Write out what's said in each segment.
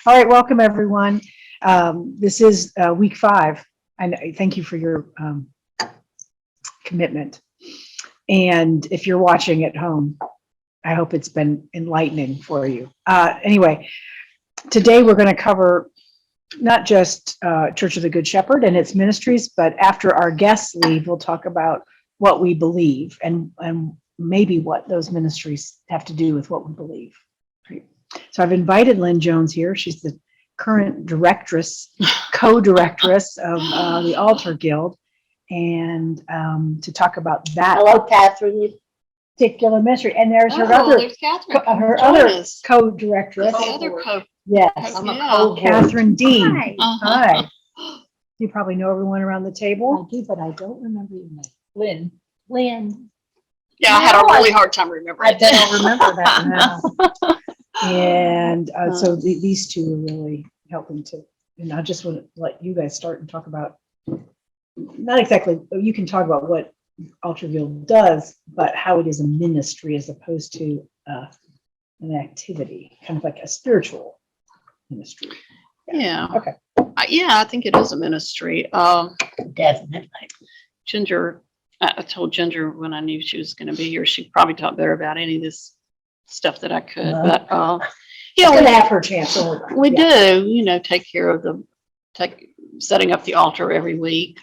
All right, welcome everyone. This is week 5, and thank you for your commitment. And if you're watching at home, I hope it's been enlightening for you. Anyway, today we're going to cover not just Church of the Good Shepherd and its ministries, but after our guests leave, we'll talk about what we believe and maybe what those ministries have to do with what we believe. So I've invited Lynn Jones here. She's the current directress, co-directress of the Altar Guild, and to talk about that. Hello, Catherine. Particular ministry. And there's her there's Catherine. her other co-directress. The other co. Yes, I'm a Yeah. co-host. Catherine Dean. Hi. Hi. You probably know everyone around the I table. do, but I don't remember your name. Lynn. Lynn. Yeah, I had a really hard time remembering. I bet I'll remember that now. And so these two are really helping to, and I just want to let you guys start and talk about, not exactly, you can talk about what Altar Guild does, but how it is a ministry as opposed to an activity, kind of like a spiritual ministry. Yeah. Okay. Yeah, I think it is a ministry. Definitely. Ginger, I told Ginger when I knew she was going to be here, she'd probably talk better about any of this stuff that I could. But Yeah, we'll have her chance. we do, take care of setting up the altar every week,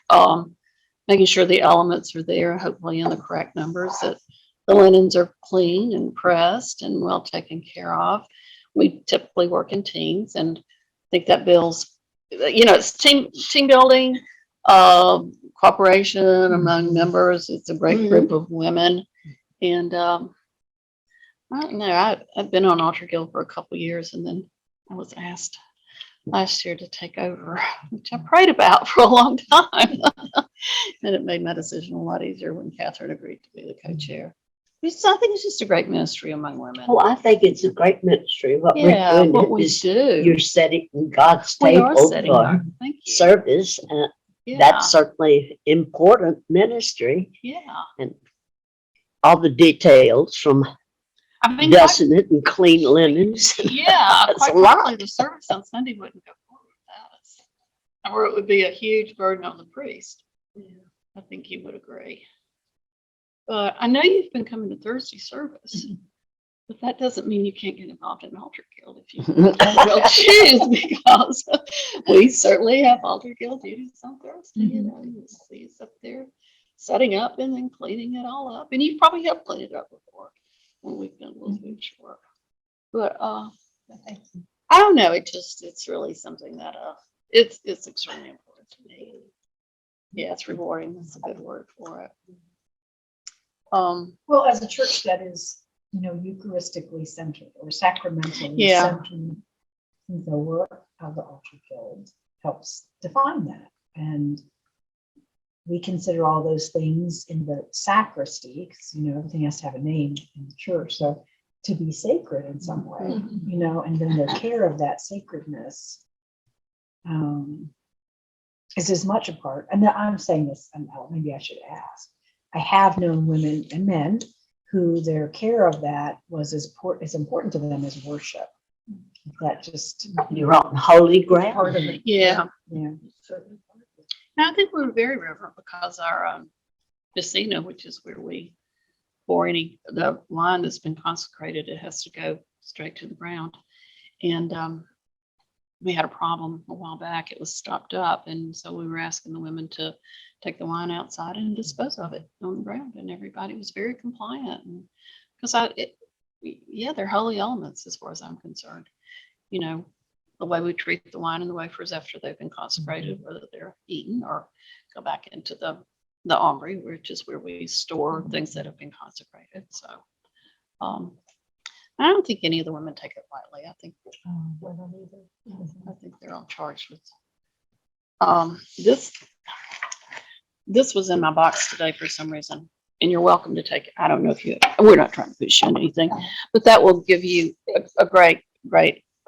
making sure the elements are there, hopefully in the correct numbers, that the linens are clean and pressed and well taken care of. We typically work in teams, and I think that builds, it's team building, cooperation among members. It's a great group of women, and I don't know. I've been on Altar Guild for a couple years, and then I was asked last year to take over, which I prayed about for a long time. And it made my decision a lot easier when Catherine agreed to be the co-chair. I think it's just a great ministry among women. Well, I think it's a great ministry. What Yeah, we're doing what we is do. you're setting God's We are table setting for up. Thank you. service. Yeah. That's certainly important ministry. Yeah. And all the details from I mean, dusting it and clean linens. yeah, That's quite a lot. frankly, the service on Sunday wouldn't go forward without us, or it would be a huge burden on the priest. Yeah. I think you would agree. But I know you've been coming to Thursday service, but that doesn't mean you can't get involved in Altar Guild if you will choose, because we certainly have Altar Guild duties on Thursday. You'll see us up there setting up and then cleaning it all up, and you've probably helped clean it up before when we've done a little bit short. But I don't know. It's really something that it's extremely important to me. Yeah, it's rewarding. That's a good word for it. Well, as a church that is, Eucharistically centered or sacramentally centered, the work of the Altar Guild helps define that. And we consider all those things in the sacristy, because, everything has to have a name in the church. So to be sacred in some way, and then the care of that sacredness is as much a part. And I'm saying this, and maybe I should ask. I have known women and men who their care of that was as important to them as worship. That just You're on holy ground. part of it. Yeah. Yeah. And I think we're very reverent because our piscina, which is where we pour the wine that's been consecrated, it has to go straight to the ground. And we had a problem a while back. It was stopped up, and so we were asking the women to take the wine outside and dispose of it on the ground, and everybody was very compliant. And because they're holy elements as far as I'm concerned. The way we treat the wine and the wafers after they've been consecrated, whether they're eaten or go back into the aumry, which is where we store things that have been consecrated. So I don't think any of the women take it lightly. I think they're all charged with this was in my box today for some reason, and you're welcome to take it. I don't know if we're not trying to push you on anything, but that will give you a great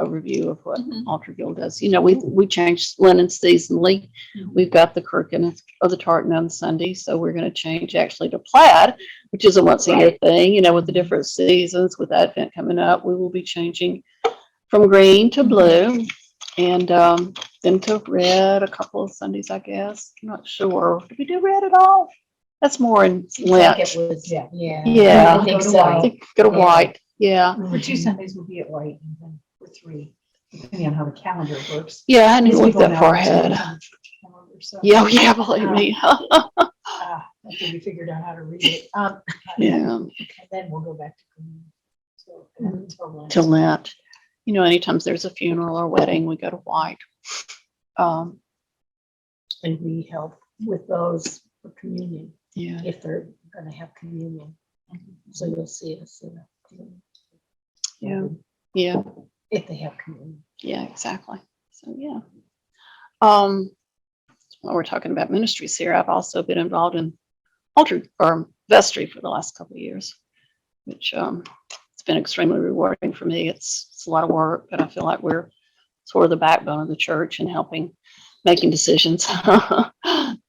overview of what Altar Guild does. We change linen seasonally. We've got the curtain of the tartan on Sunday, so we're going to change actually to plaid, which is a once a year thing. With the different seasons, with Advent coming up, we will be changing from green to blue. And then to red a couple of Sundays, I guess. I'm not sure. Did we do red at all? That's more in Lent. Yeah. Yeah, I think Go to so. white. Go to white. Yeah. For 2 Sundays, we'll be at white, and then for 3, depending on how the calendar works. Yeah, I didn't These look people that now far are ahead. on the church calendar, so, Yeah, believe me. After we figured out how to read it. Yeah. And then we'll go back to communion. So, until Lent. To Lent. You know, anytime there's a funeral or wedding, we go to white. And we help with those for communion, Yeah. if they're gonna have communion. So you'll see us in Yeah. Yeah. if they have communion. Yeah, exactly. So yeah. While we're talking about ministries here, I've also been involved in altar or vestry for the last couple of years, which it's been extremely rewarding for me. It's a lot of work, but I feel like we're sort of the backbone of the church and helping making decisions.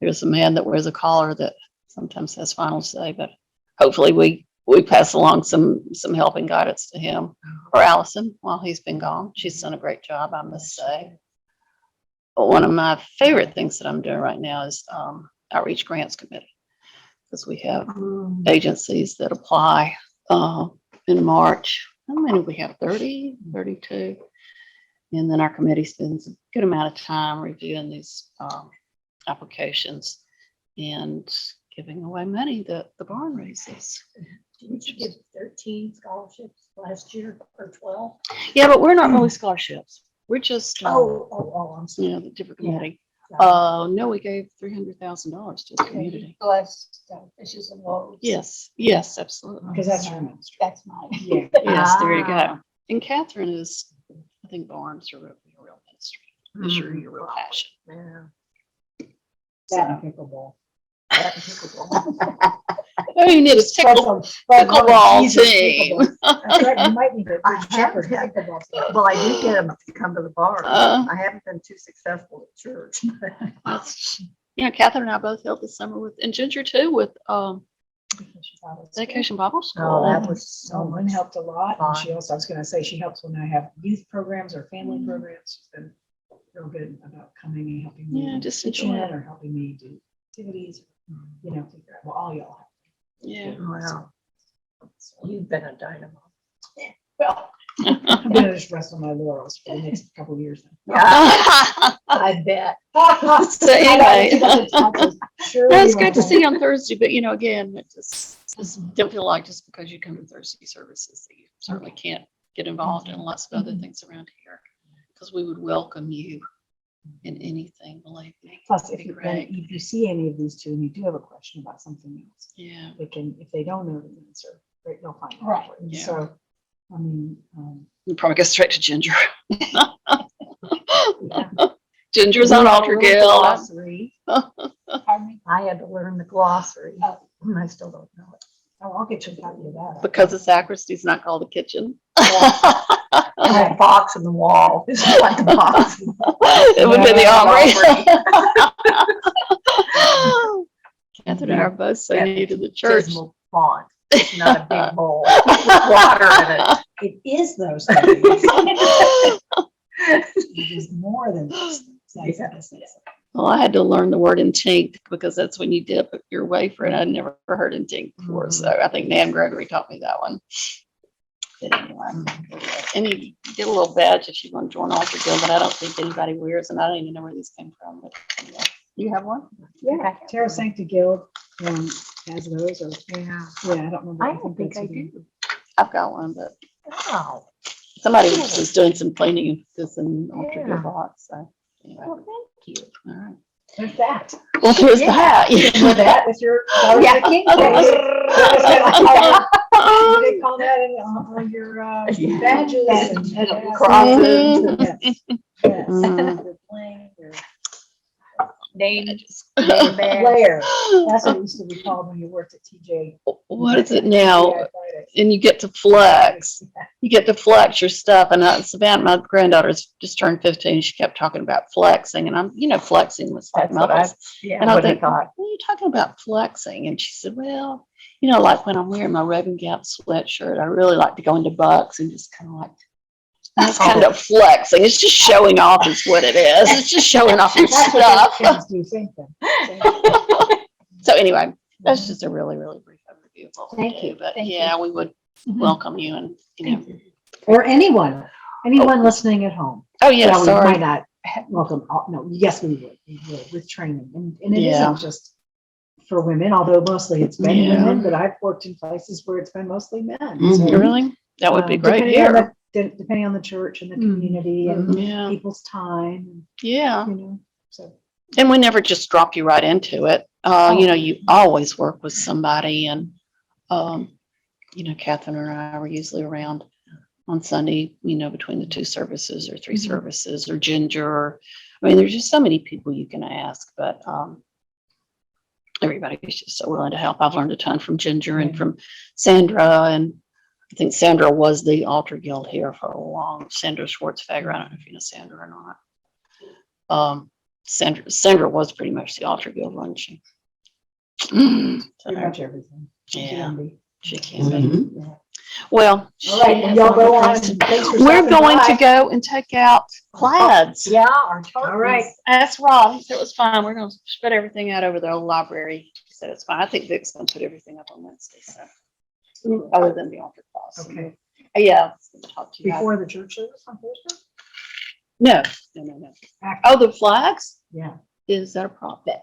There's a man that wears a collar that sometimes has final say, but hopefully we pass along some help and guidance to him or Allison while he's been gone. She's done a great job, I must say. But one of my favorite things that I'm doing right now is outreach grants committee, because we have agencies that apply in March. How many we have? 30, 32. And then our committee spends a good amount of time reviewing these applications and giving away money that the barn raises. Didn't you give 13 scholarships last year or 12? Yeah, but we're not really scholarships. We're just, I'm you sorry. know, the different committee. Sorry. No, we gave $300,000 to the community. Blessed fishes and loaves. Yes, absolutely. Because that's your ministry. That's mine. Yeah. Yes, there you Ah. go. And Catherine is, I think barns are your real ministry. Is your real passion. Yeah. That and pickleball. That and pickleball. Oh, you need a pickleball team. That's right, you might need a I good shepherd haven't had- pickleball team. Well, I do get them to come to the bar. Uh. I haven't been too successful at church. That's, you know, Catherine and I both held this summer with, and Ginger too, with Vacation Bible School. Oh, that was so So one much. helped a lot, and she fun. also, I was gonna say, she helps when I have youth programs or family programs. She's been real good about coming and helping me. Yeah, in the just kitchen enjoy it. or helping me do activities, you know, figure out, well, all y'all have. Yeah. Wow. You've been a dynamo. Well, I'm gonna just rest on my laurels for the next couple of years. Yeah, I bet. So anyway. Sure. No, it's you great to will. see you on Thursday, but you know, again, it just don't feel like just because you come to Thursday services that you certainly can't get involved in lots of other things around here. Because we would welcome you in anything, believe me. Plus, It'd if be you, great. if you see any of these two and you do have a question about something else, Yeah. they can, if they don't know the answer, they'll find out. Right, yeah. So, I mean, You probably go straight to Ginger. yeah. Ginger's on Altar Guild. Glossary. Pardon me? I had to learn the glossary, Oh. and I still don't know it. Oh, I'll get you a copy of that. Because the sacristy's not called the kitchen. And that box in the wall, it's like the box. It would be the Glossary. armory. Catherine and I are both so That new to the church. Dismal font. It's not a big bowl with water in it. It is those things. It is more than those things. Well, I had to learn the word intinct because that's when you dip your wafer, and I'd never heard intinct before. So I think Nan Gregory taught me that one. But anyway, and you get a little badge if you want to join Altar Guild, but I don't think anybody wears, and I don't even know where these came from. But anyway, you have one? Yeah, Terra Sancta Guild has those, or, Yeah. yeah, I don't remember. I don't think that's I what it is. do. I've got one, but Wow. somebody was doing some cleaning of this in Altar Yeah. Guild box. So anyway, Well, thank you. all right. There's that. Well, there's Yeah. that. With that, with your. Yeah. You did call that in, on your Yeah. badges and And crosses. Yes. Yes. Mm. Your plane, your Name, Blair. Blair. That's what it used to be called when you worked at TJ. What is it now? TGI Fridays. And you get to flex. You get to flex your stuff. And Savannah, my granddaughter's just turned 15. She kept talking about flexing, and I'm, flexing with That's what I, muscles. yeah, And I what I think, thought. what are you talking about flexing? And she said, well, like when I'm wearing my Red and Gap sweatshirt, I really like to go into bucks and just kind of like, It's kind of flexing. It's just showing off is what it is. It's just showing off your That's what stuff. kids do, same thing. Same thing. So anyway, that's just a really, really brief overview of what we Thank do. you, But thank you. yeah, we would welcome you and, Or anyone listening at home. Oh, yeah, Well, we sorry. might not welcome, no, yes, we would with training. And it Yeah. isn't just for women, although mostly it's been Yeah. women, but I've worked in places where it's been mostly men. Mhm. So, Really? That would be great depending on here. depending on the church and the community and Yeah. people's time, Yeah. so. And we never just drop you right into it. You always work with somebody and, Catherine and I were usually around on Sunday, between the two services or three services or Ginger. There's just so many people you can ask, but everybody's just so willing to help. I've learned a ton from Ginger and from Sandra, and I think Sandra was the altar guild here for a long. Sandra Schwartzfeger. I don't know if you know Sandra or not. Sandra was pretty much the altar guild, wasn't she? Pretty much everything. Yeah, she can Mhm. be. Well, All right, she y'all has go all the on. questions. Thanks for We're stopping going by. to go and take out plaids. Yeah, our All right. Ask Rob. He said it was fine. We're going to spread everything out over the old library. He said it's fine. I think Vic's going to put everything up on Wednesday, so other than the altar class. Okay. Yeah. I was gonna talk to you. Before the church service on Thursday? No. Oh, the flags? Yeah. Is that a problem?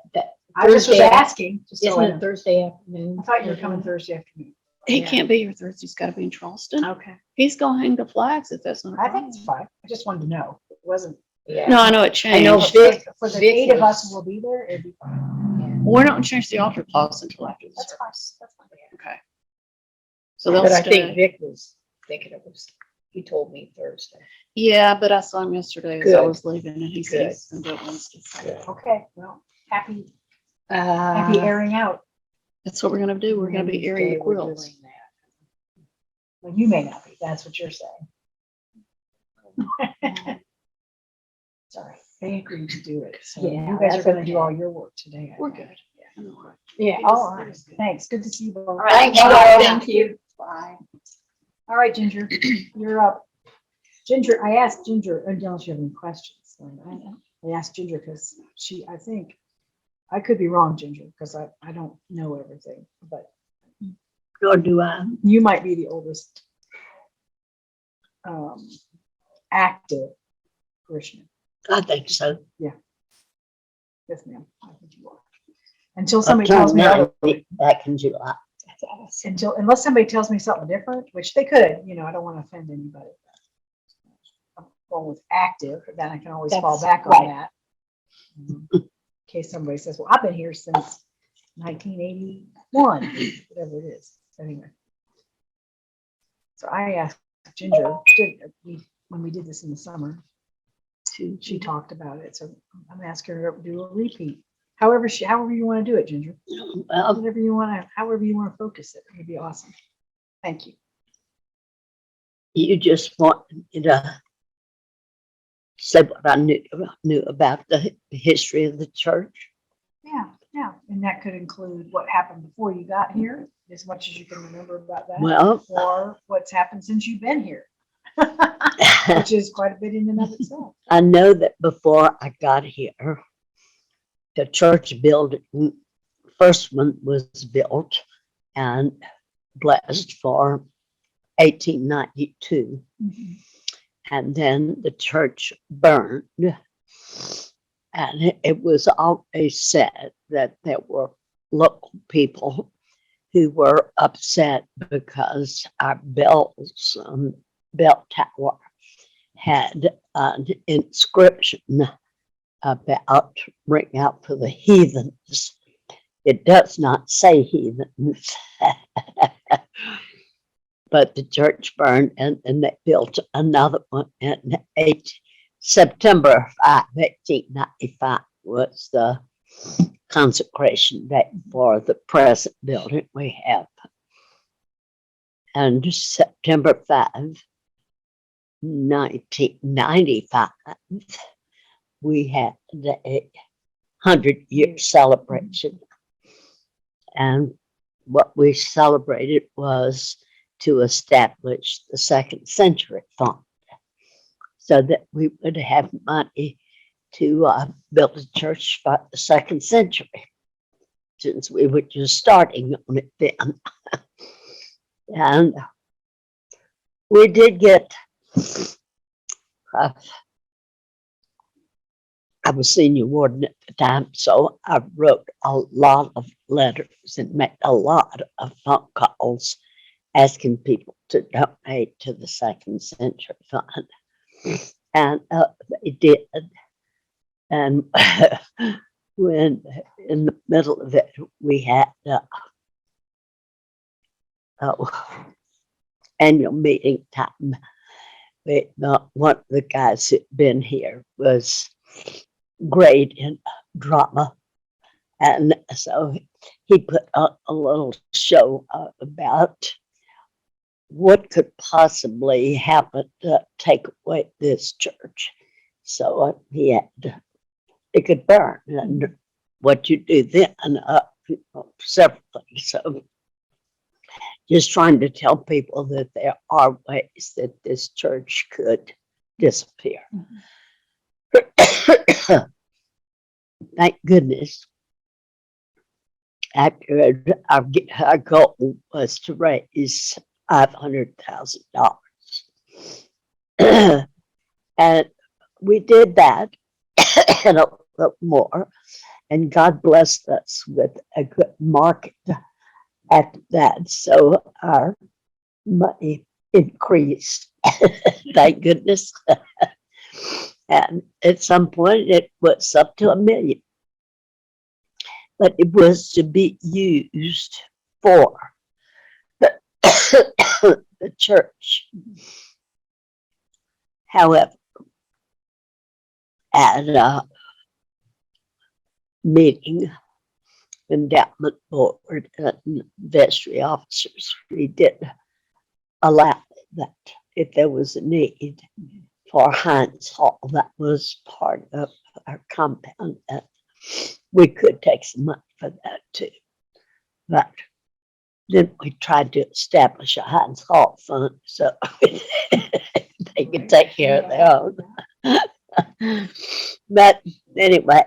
I just was Thursday. asking. Just so isn't I it know. Thursday afternoon? I thought you were coming Thursday afternoon. He Yeah. can't be here Thursday. He's got to be in Charleston. Okay. He's going to hang the flags if that's not a I problem. think it's fine. I just wanted to know. It wasn't. Yeah. No, I know it changed. know Vic- For the Vic 8 of us was- who will be there, it'd be fine. We're not going to change the altar clause until after the That's fine. service. That's fine. Okay. So they'll But I stay. think Vic was thinking it was, he told me Thursday. Yeah, but I saw him yesterday as I Good. was leaving, and he said he's going to do it Wednesday. So Okay, well, happy airing out. that's what we're going to do. We're going to be airing the quilts. Well, you may not be. That's what you're saying. Sorry, they agreed to do it. So Yeah, you guys are that's going to do okay. all your work today. I We're think. good. Yeah. All right. Thanks. Good to see you both. All right. Thanks, Joe. Thank you. Bye. All right, Ginger, you're up. Ginger, I asked Ginger, unless you have any questions. I asked Ginger because I think, I could be wrong, Ginger, because I don't know everything, but Nor do I. you might be the oldest active parishioner. I think so. Yes, ma'am. I think you are. Until somebody tells me other, Back in July. unless somebody tells me something different, which they could, I don't want to offend anybody. I'm going with active, but then I can always fall That's back on right. that. In case somebody says, well, I've been here since 1981, whatever it is. Anyway. So I asked Ginger, when we did this in the summer, she talked about it. So I'm asking her to do a repeat. However you want to do it, Ginger. Well, However you want to focus it. It'd be awesome. Thank you. you just want me to say what I knew about the history of the church. Yeah. And that could include what happened before you got here, as much as you can remember about that. Well, Or what's happened since you've been here, which is quite a bit in and of itself. I know that before I got here, the church building, first one was built and blessed for 1892. And then the church burned. And it was always said that there were local people who were upset because our bell tower had an inscription about ring out for the heathens. It does not say heathens. But the church burned and they built another one in September 5, 1895 was the consecration date for the present building we have. And September 5, 1995, we had a 100-year celebration. And what we celebrated was to establish the Second Century Fund. so that we would have money to build a church for the second century, since we were just starting on it then. And we did get, uh, I was senior warden at the time, so I wrote a lot of letters and made a lot of phone calls asking people to donate to the Second Century Fund. And they did. And when in the middle of it, we had annual meeting time. One of the guys who'd been here was great in drama. And so he put on a little show about what could possibly happen to take away this church. So he had it could burn, and what you do then, several things. So just trying to tell people that there are ways that this church could disappear. Thank goodness. After our goal was to raise $500,000. And we did that and a little more. And God blessed us with a good market after that. So our money increased. Thank goodness. And at some point it was up to $1 million. But it was to be used for the, the church. However, at a meeting, endowment board and vestry officers, we did allow that if there was a need for Heinz Hall, that was part of our compound, that we could take some money for that too. But then we tried to establish a Heinz Hall fund so they could take care of their own. But anyway,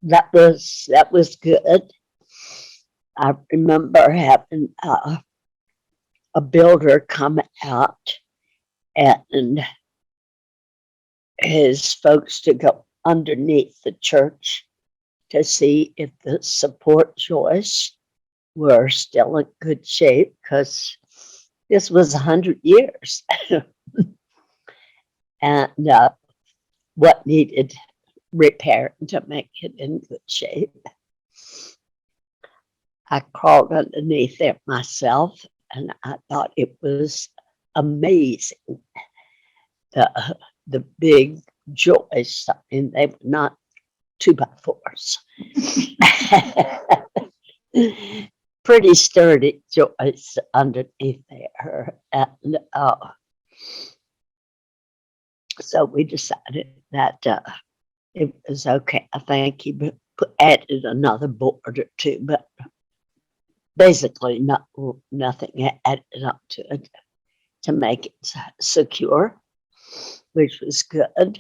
that was good. I remember having a builder come out and his folks to go underneath the church to see if the support joists were still in good shape, because this was 100 years. And what needed repair to make it in good shape. I crawled underneath there myself, and I thought it was amazing. The big joists, I mean, they were not 2x4s. Pretty sturdy joists underneath there. And so we decided that it was okay. I think he added another board or two, but basically nothing added up to it to make it secure, which was good.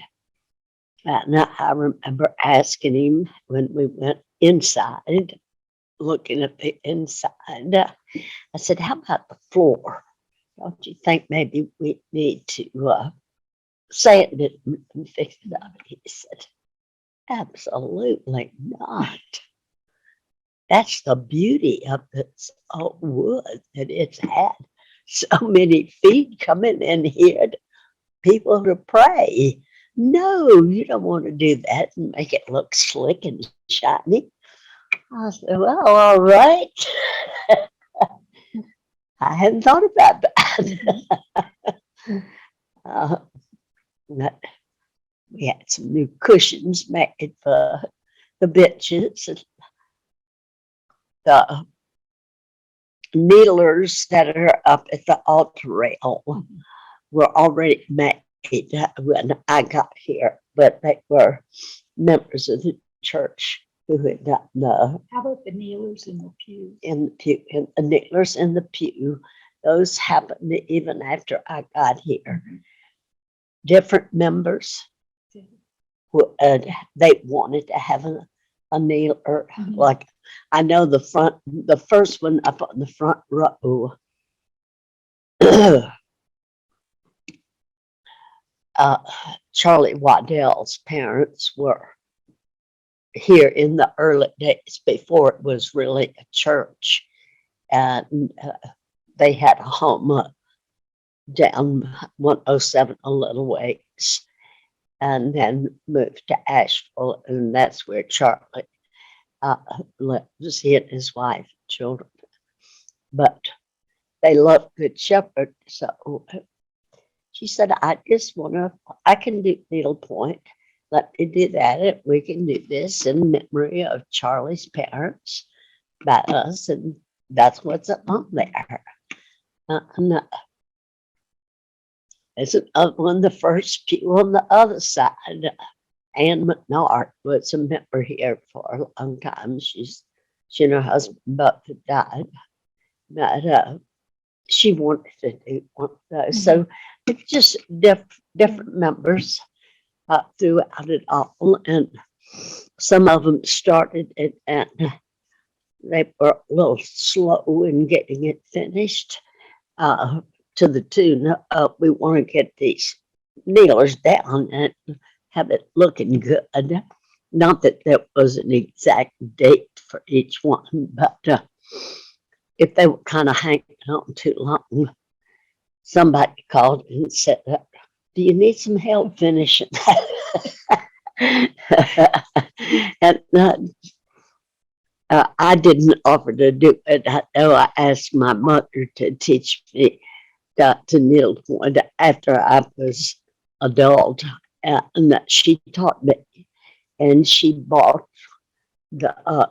And I remember asking him when we went inside, looking at the inside, I said, how about the floor? Don't you think maybe we need to sand it and fix it up? He said, absolutely not. That's the beauty of this old wood, that it's had so many feet coming in here, people to pray. No, you don't want to do that and make it look slick and shiny. I said, well, all right. I hadn't thought about that. We had some new cushions made for the benches. The needlers that are up at the altar rail were already made when I got here, but they were members of the church who had gotten How about the kneelers in the pew? in the pew, and the kneelers in the pew those happened even after I got here. Different members who they wanted to have a kneeler. Like I know the first one up on the front row. Charlie Waddell's parents were here in the early days before it was really a church, and they had a home down 107 a little ways, and then moved to Asheville, and that's where Charlie lives, he and his wife and children. But they love Good Shepherd, so she said, I just want to, I can do needlepoint. Let me do that. And we can do this in memory of Charlie's parents by us. And that's what's on there. And it's one of the first people on the other side. Ann McNard was a member here for a long time. She and her husband both had died. But she wanted to do one of those. So it's just different members throughout it all. And some of them started it and they were a little slow in getting it finished to the tune of we want to get these kneelers down and have it looking good. Not that there was an exact date for each one, but if they were kind of hanging on too long, somebody called and said, do you need some help finishing and I didn't offer to do it. I know I asked my mother to teach me to kneel after I was adult, and that she taught me. And she bought the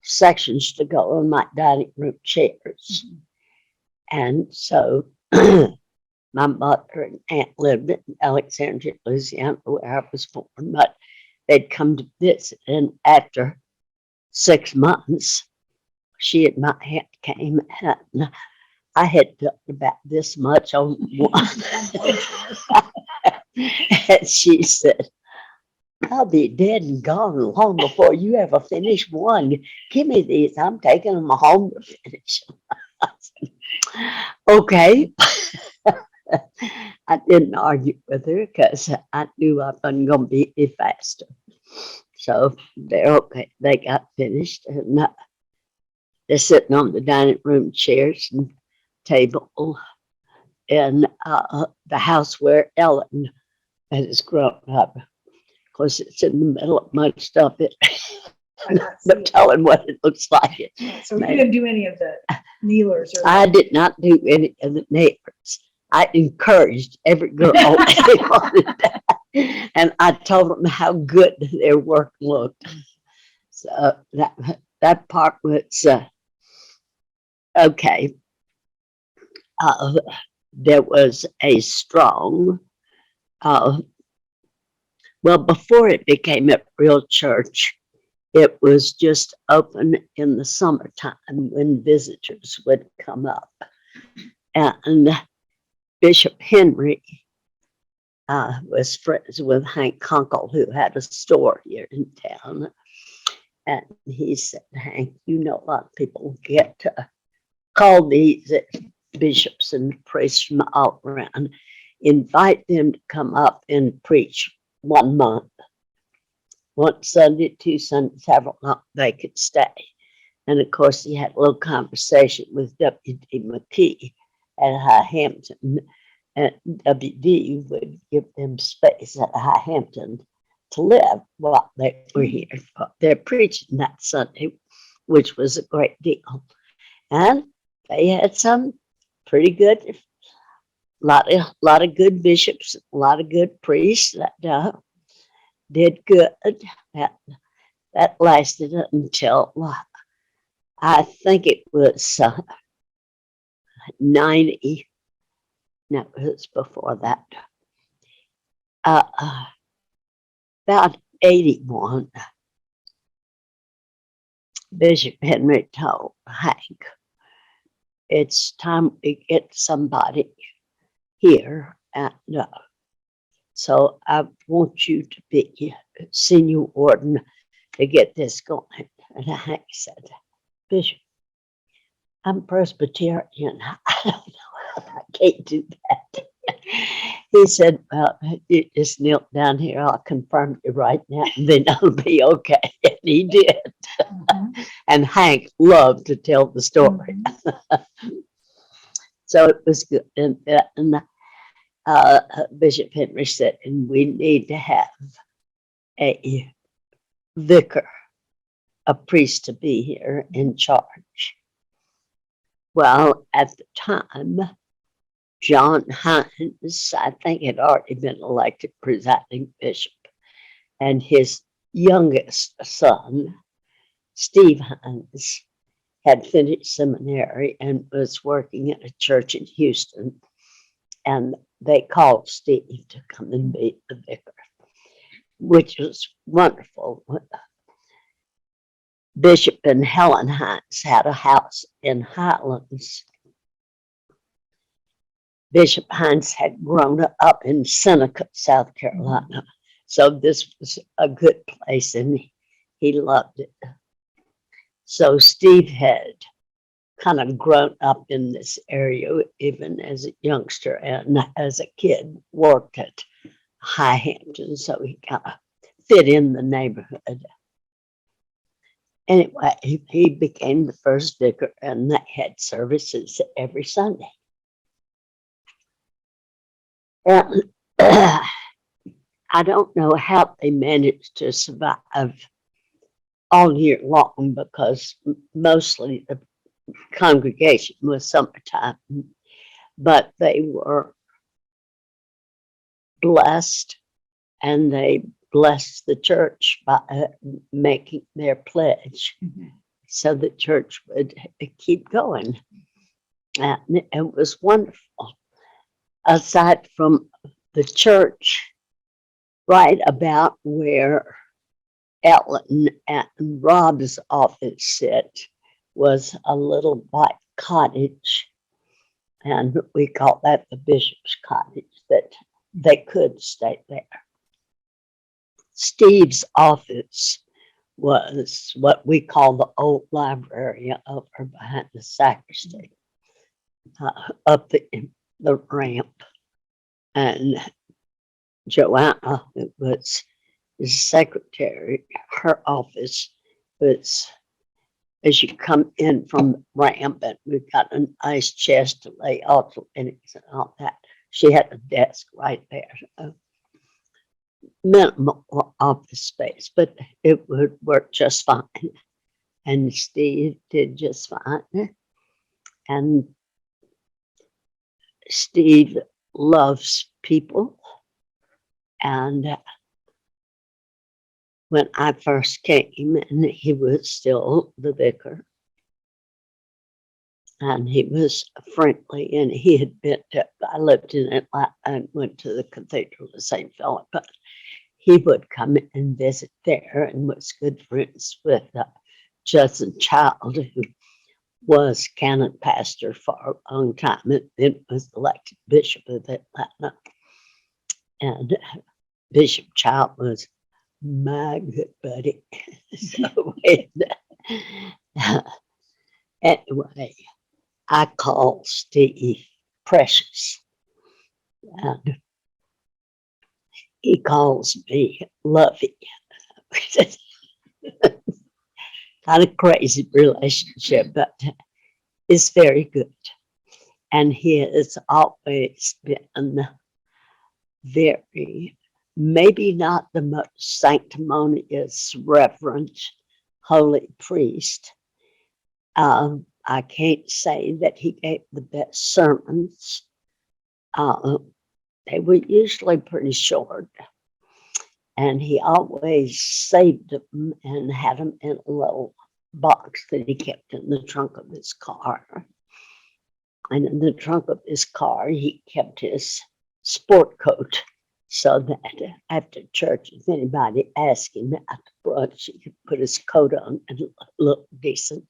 sections to go on my dining room chairs. And so my mother and aunt lived in Alexandria, Louisiana, where I was born, but they'd come to visit. And after 6 months, she and my aunt came, and I had done about this much on one. And she said, I'll be dead and gone long before you ever finish one. Give me these. I'm taking them home to finish them. Okay. I didn't argue with her because I knew I wasn't going to be any faster. So they're okay. They got finished, and they're sitting on the dining room chairs and table in the house where Ellen has grown up. Of course, it's in the middle of much of it. But telling what it looks like. So you didn't do any of the kneelers? Or I did not do any of the neighbors. I encouraged every girl and I told them how good their work looked. So that part was okay. There was a strong, well, before it became a real church, it was just open in the summertime when visitors would come up. And Bishop Henry was friends with Hank Kunkel, who had a store here in town. And he said, Hank, you know, a lot of people get call these bishops and priests from all around, invite them to come up and preach 1 month. One Sunday, 2 Sundays, however long they could stay. And of course, he had a little conversation with W.D. McKee at High Hampton. And W.D. would give them space at High Hampton to live while they were here. They're preaching that Sunday, which was a great deal. And they had some pretty good, lot of good bishops, a lot of good priests that did good. That lasted until I think it was 90. No, it was before that. About 81, Bishop Henry told Hank, it's time we get somebody here. And so I want you to be senior warden to get this going. And Hank said, Bishop, I'm Presbyterian. I don't know. I can't do that. He said, well, you just kneel down here. I'll confirm you right now, and then it'll be okay. And he did. Mhm. And Hank loved to tell the story. So it was good. And Bishop Henry said, and we need to have a vicar, a priest to be here in charge. Well, at the time, John Hines, I think, had already been elected presiding bishop, and his youngest son, Steve Hines, had finished seminary and was working at a church in Houston. And they called Steve to come and be the vicar, which was wonderful. Bishop and Helen Hines had a house in Highlands. Bishop Hines had grown up in Seneca, South Carolina. So this was a good place and he loved it. So Steve had kind of grown up in this area, even as a youngster and as a kid, worked at High Hampton. So he kind of fit in the neighborhood. Anyway, he became the first vicar and they had services every Sunday. And I don't know how they managed to survive all year long because mostly the congregation was summertime, but they were blessed and they blessed the church by making their pledge so the church would keep going. And it was wonderful. Aside from the church, right about where Ellen and Rob's office sit was a little white cottage, and we call that the bishop's cottage, that they could stay there. Steve's office was what we call the old library over behind the sacristy, up the ramp. And Joanna was the secretary. Her office was as you come in from the ramp, and we've got a nice chest to lay alternates and all that. She had a desk right there. Minimal office space, but it would work just fine. And Steve did just fine. And Steve loves people. And when I first came, and he was still the vicar, and he was friendly, and he had been to, I lived in Atlanta and went to the Cathedral of St. Philip, but he would come and visit there and was good friends with Judson Child, who was canon pastor for a long time and then was elected bishop of Atlanta. And Bishop Child was my good buddy. So anyway, I call Steve Precious. And he calls me Lovey. Kind of crazy relationship, but it's very good. And he has always been very, maybe not the most sanctimonious, reverent, holy priest. I can't say that he gave the best sermons. They were usually pretty short. And he always saved them and had them in a little box that he kept in the trunk of his car. And in the trunk of his car, he kept his sport coat so that after church, if anybody asked him at the brunch, he could put his coat on and look decent,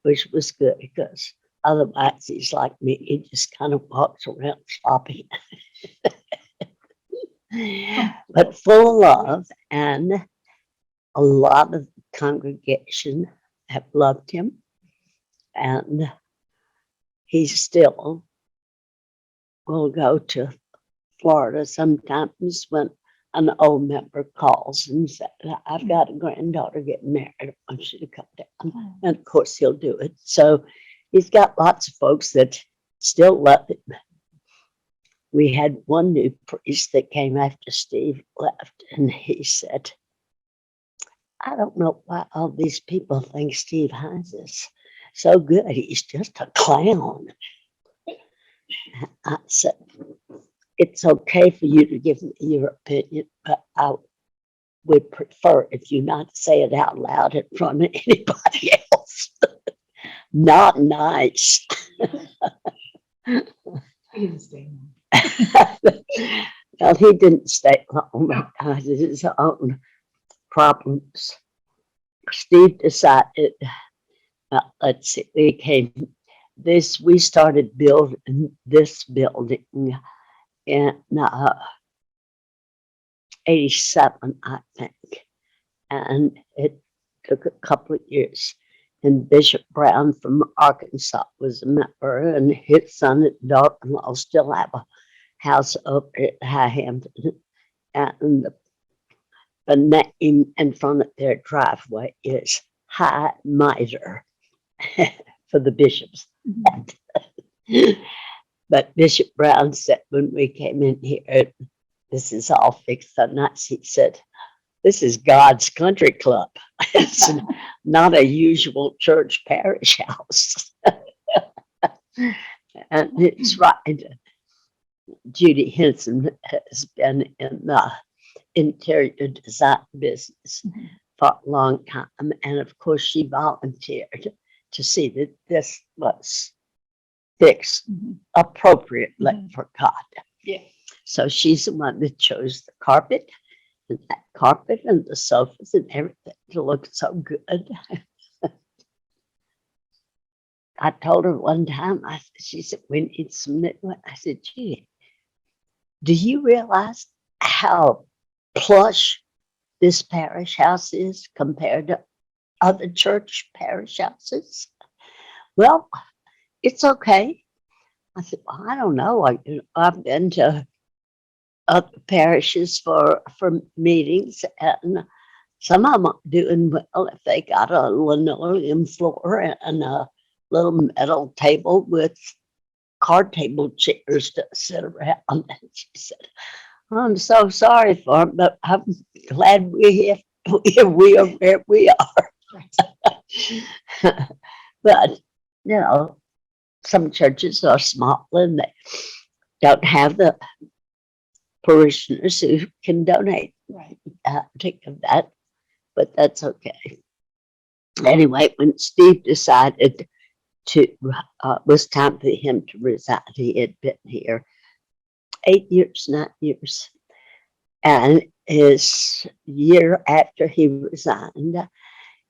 which was good because Otherwise, he's like me. He just kind of walks around sloppy. But full of love, and a lot of the congregation have loved him, and he still will go to Florida sometimes when an old member calls and says, I've got a granddaughter getting married. I want you to come down. And of course, he'll do it. So he's got lots of folks that still love him. We had one new priest that came after Steve left, and he said, I don't know why all these people think Steve Hines is so good. He's just a clown. I said, it's okay for you to give me your opinion, but I would prefer if you not say it out loud in front of anybody else. Not nice. He didn't stay long. Well, he didn't stay long because of his own problems. Steve decided, let's see, we started building this building in 87, I think. And it took a couple of years. And Bishop Brown from Arkansas was a member, and his son and daughter-in-law still have a house up at High Hampton. And the name in front of their driveway is High Mitre for the bishops. But Bishop Brown said when we came in here, this is all fixed so nice. He said, this is God's country club. It's not a usual church parish house. And it's right. Judy Henson has been in the interior design business for a long time. And of course, she volunteered to see that this was fixed appropriately for God. Yeah. So she's the one that chose the carpet and that carpet and the sofas and everything to look so good. I told her one time, she said, we need some new one. I said, gee, do you realize how plush this parish house is compared to other church parish houses? Well, it's okay. I said, well, I don't know. I've been to other parishes for meetings, and some of them are doing well if they got a linoleum floor and a little metal table with card table chairs to sit around. And she said, I'm so sorry for them, but I'm glad we are where we are. But, you know, some churches are small and they don't have the parishioners who can donate to that, but that's okay. Anyway, when Steve decided it was time for him to resign, he had been here 8 years, 9 years. And his year after he resigned,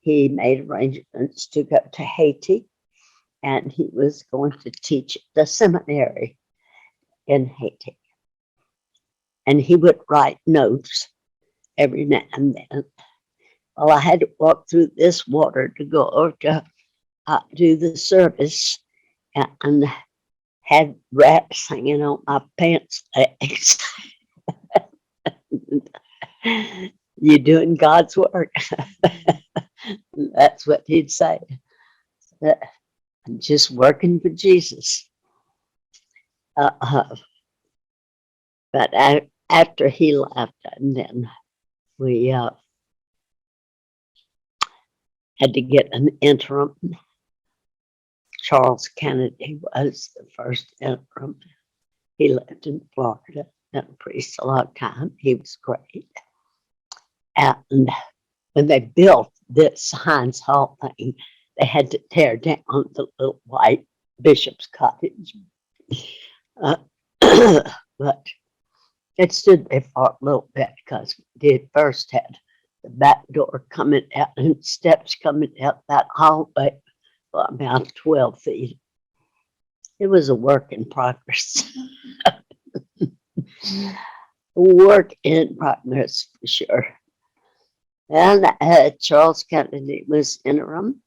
he made arrangements to go to Haiti, and he was going to teach the seminary in Haiti. And he would write notes every now and then. Well, I had to walk through this water to go over to do the service, and had rats hanging on my pants legs. You doing God's work. That's what he'd say. I'm just working for Jesus. But after he left, and then we had to get an interim. Charles Kennedy was the first interim. He lived in Florida, been a priest a long time. He was great. And when they built this Hines Hall thing, they had to tear down the little white bishop's cottage. But it stood there for a little bit because it first had the back door coming out and steps coming out that hallway for about 12 feet. it was a work in progress. Work in progress for sure. And Charles Kennedy was interim.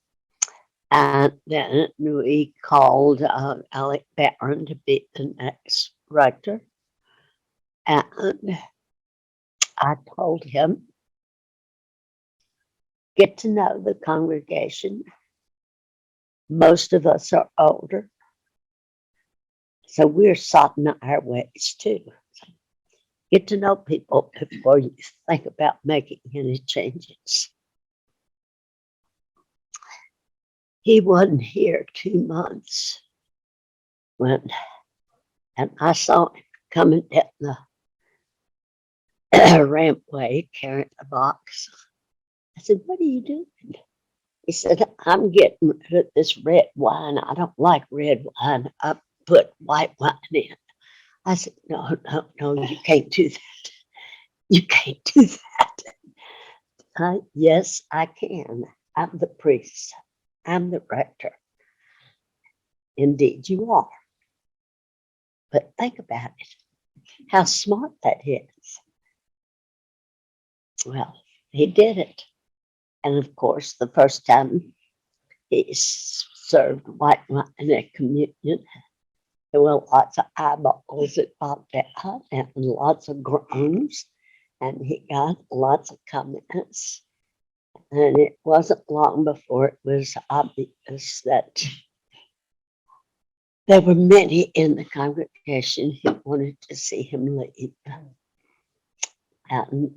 And then we called Alec Barron to be the next rector. And I told him, get to know the congregation. Most of us are older. So we're sorting our ways too. Get to know people before you think about making any changes. He wasn't here 2 months when, and I saw him coming down the rampway carrying a box. I said, what are you doing? He said, I'm getting rid of this red wine. I don't like red wine. I put white wine in. I said, no, you can't do that. You can't do that. Yes, I can. I'm the priest. I'm the rector. Indeed, you are. But think about it. How smart that is. Well, he did it. And of course, the first time he served white wine at communion, there were lots of eyeballs that popped out and lots of groans. And he got lots of comments. And it wasn't long before it was obvious that there were many in the congregation who wanted to see him leave. And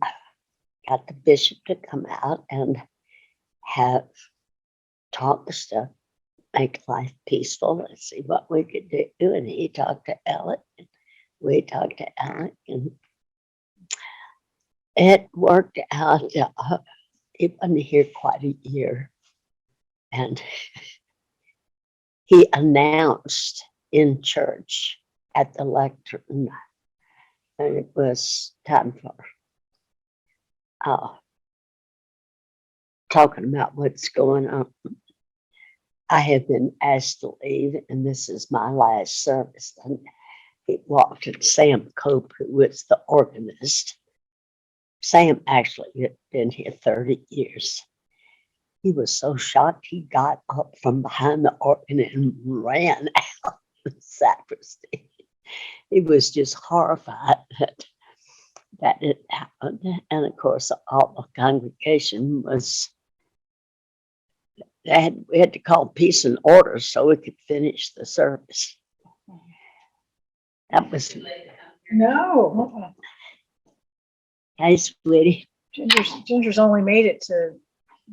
got the bishop to come out and have talks to make life peaceful. Let's see what we could do. And he talked to Alec, and we talked to Alec, and it worked out. He wasn't here quite a year. And he announced in church at the lectern, and it was time for talking about what's going on. I have been asked to leave, and this is my last service. And he walked in. Sam Cope, who was the organist. Sam actually had been here 30 years. He was so shocked, he got up from behind the organ and ran out the sacristy. He was just horrified that it happened. And of course, all the congregation was, we had to call peace and order so we could finish the service. That was, No. hey, sweetie. Ginger's only made it to,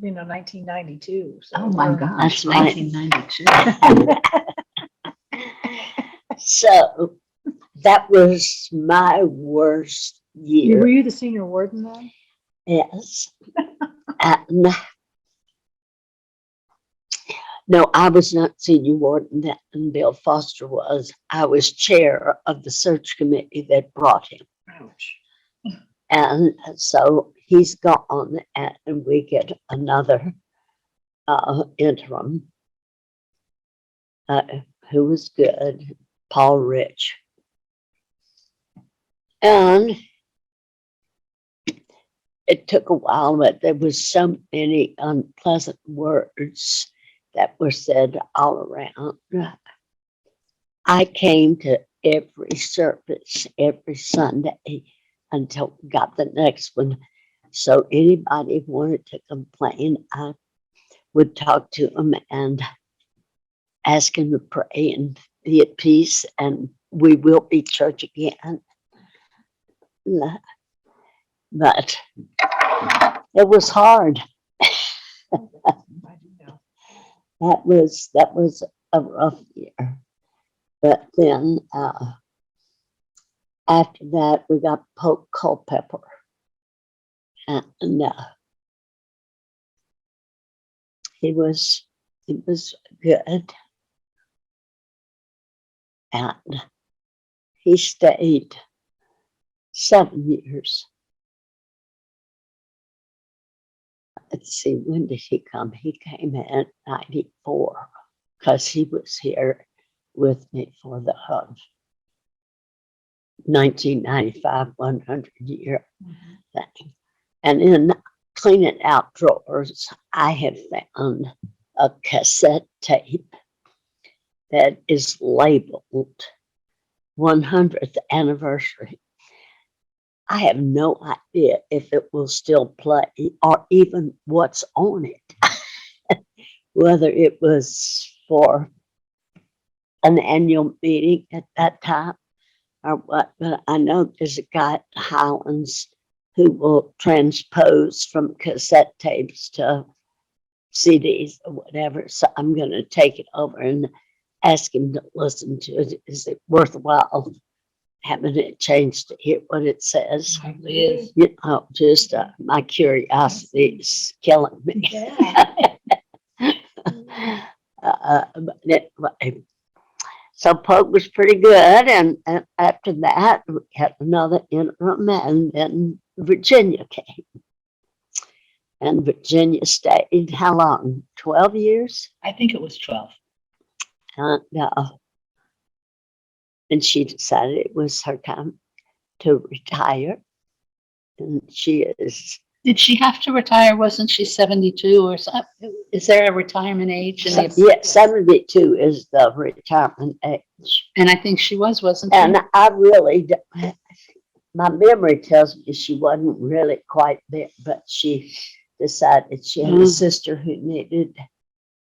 1992. So Oh my we're- gosh, That's right. 1992. So that was my worst Were year. you the senior warden then? Yes. And no, I was not senior warden then, and Bill Foster was. I was chair of the search committee that brought him. Ouch. And so he's gone, and we get another interim who was good, Paul Rich. And it took a while, but there was so many unpleasant words that were said all around. I came to every service every Sunday until we got the next one. So anybody wanted to complain, I would talk to them and ask them to pray and be at peace, and we will be church again. But it was hard. I do know. That was a rough year. But then after that, we got Pope Culpepper. And he was good. And he stayed 7 years. Let's see, when did he come? He came in 94 because he was here with me for the 1995 100-year thing. And in cleaning out drawers, I had found a cassette tape that is labeled 100th anniversary. I have no idea if it will still play or even what's on it, whether it was for an annual meeting at that time or what. But I know there's a guy at Highlands who will transpose from cassette tapes to CDs or whatever. So I'm going to take it over and ask him to listen to it. Is it worthwhile having it changed to hear what it says? It is. You know, just my curiosity is killing me. But anyway, so Pope was pretty good, and after that we had another interim, and then Virginia came. And Virginia stayed how long? 12 years? I think it was 12. And she decided it was her time to retire. And she is, Did she have to retire? Wasn't she 72 or something? Is there a retirement age? yeah, 72 is the retirement age. And I think she wasn't she? And I really, my memory tells me she wasn't really quite there, but she decided she had a sister who needed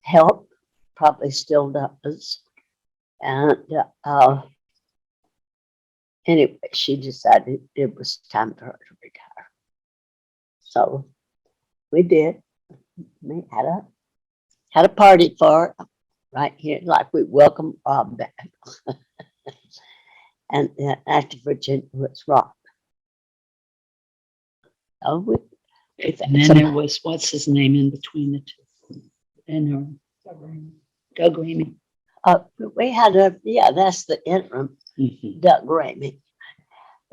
help, probably still does. And anyway, she decided it was time for her to retire. So we did. We had a party for her right here, like we welcomed Rob back. And then after Virginia was Rob. Oh, And then there was, what's his name in between the two? And Doug Ramey. we had that's the interim, Doug Ramey.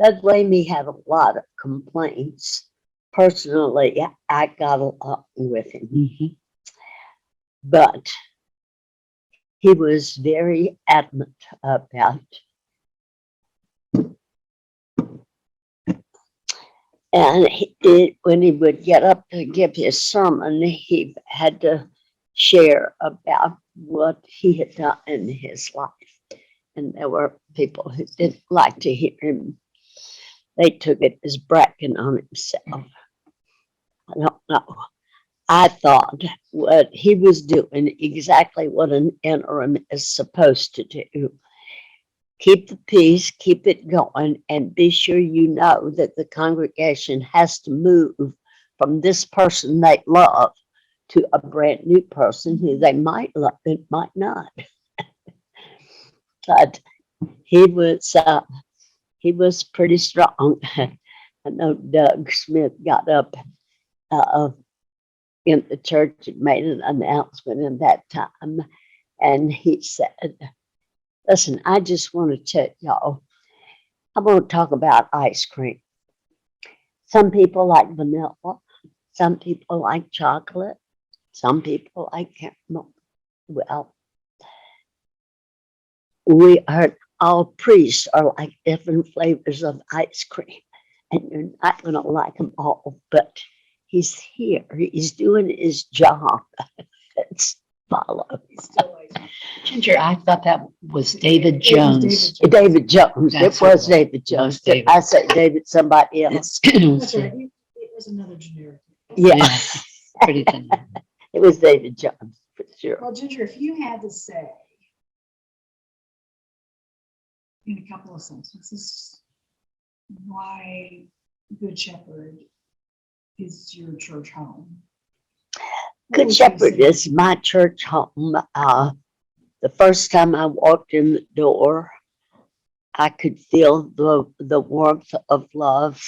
Doug Ramey had a lot of complaints. Personally, I got along with him, but he was very adamant about and when he would get up to give his sermon, he had to share about what he had done in his life. And there were people who didn't like to hear him. They took it as bragging on himself. I don't know. I thought what he was doing exactly what an interim is supposed to do. Keep the peace, keep it going, and be sure you know that the congregation has to move from this person they love to a brand new person who they might love and might not. But he was pretty strong. I know Doug Smith got up in the church and made an announcement in that time, and he said, listen, I just want to tell y'all, I want to talk about ice cream. Some people like vanilla, some people like chocolate, some people like caramel. Well, we are all priests are like different flavors of ice cream, and you're not going to like them all, but he's here, he's doing his job. Let's follow. Ginger, I thought that was David Jones. David Jones. That's It was who it David was. Jones. David. I say David somebody else. That's right. It was another generic. Yeah, Pretty thin. it was David Jones for sure. Well, Ginger, if you had to say in a couple of sentences why Good Shepherd is your church home. what Good would you Shepherd say? is my church home. The first time I walked in the door, I could feel the warmth of love.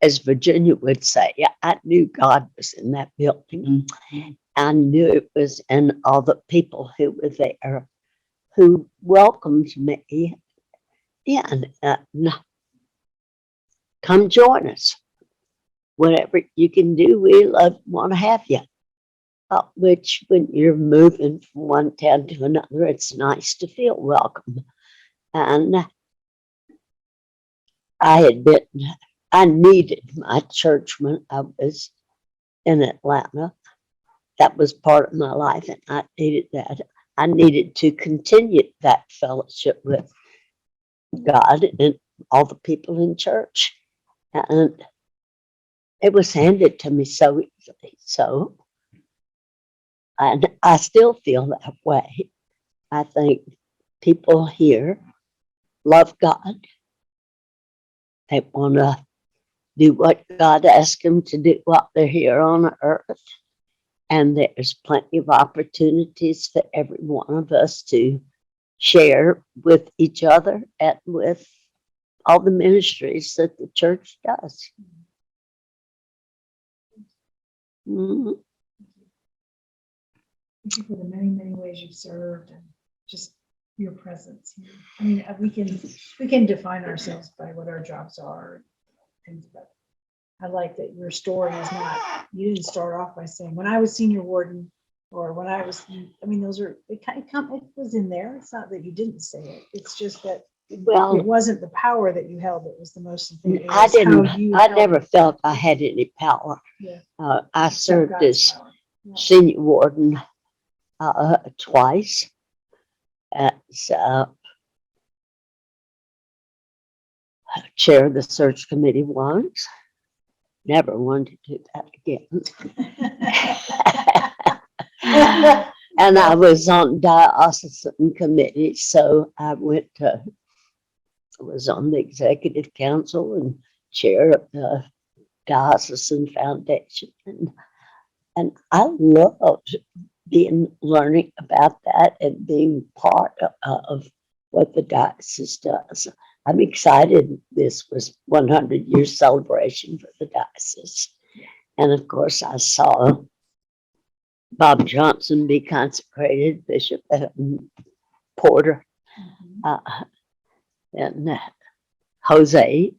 As Virginia would say, I knew God was in that building. I knew it was in all the people who were there who welcomed me. Yeah, and come join us. Whatever you can do, we want to have you. which when you're moving from one town to another, it's nice to feel welcome. And I needed my church when I was in Atlanta. That was part of my life, and I needed that. I needed to continue that fellowship with God and all the people in church. And it was handed to me so easily. So, and I still feel that way. I think people here love God. They want to do what God asked them to do while they're here on earth. And there's plenty of opportunities for every one of us to share with each other and with all the ministries that the church does. Mhm. Thank you for the many, many ways you've served and just your presence. I mean, we can define ourselves by what our jobs are, things, but I like that your story is not, you didn't start off by saying, when I was senior warden, or when I was, I mean, those are, it was in there. It's not that you didn't say it. It's just that it Well, wasn't the power that you held that was the most important. It I was how didn't, you I held never it. felt I had any power. Yeah. I Except served God's as power. Yeah. senior warden twice, as chair of the search committee once. Never wanted to do that again. And I was on diocesan committee, so I was on the executive council and chair of the diocesan foundation. And I loved learning about that and being part of what the diocese does. I'm excited this was 100-year celebration for the diocese. And of course, I saw Bob Johnson be consecrated, Bishop Porter, and Jose.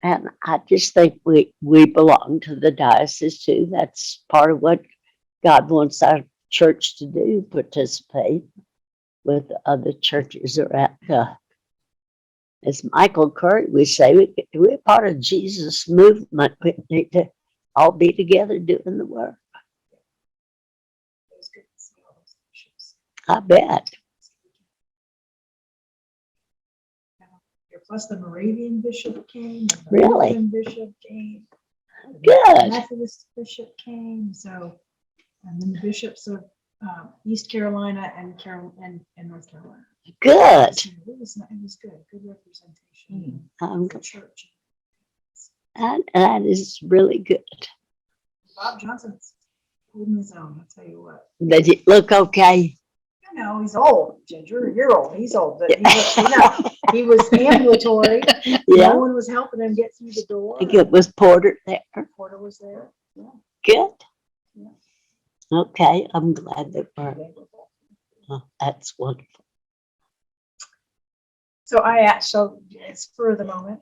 And I just think we belong to the diocese too. That's part of what God wants our church to do, participate with other churches around. As Michael Curry would say, we're part of Jesus' movement. We need to all be together doing the work. It was good to see all those pictures. I bet. Plus the Moravian bishop came. And the Really? Lutheran bishop came. The Good. Methodist bishop came. So, and then the bishops of East Carolina and North Carolina. Good. It was good. Good representation Um, for church. that is really good. Bob Johnson's holding his own. I'll tell you what. Does it look okay? You know, he's old, Ginger. You're old. He's old. But he was ambulatory. Yeah. No one was helping him get through the door. I think it was Porter there. Porter was there. Yeah. Good. Yeah. Okay, I'm glad they were. Oh, that's wonderful. So so it's for the moment,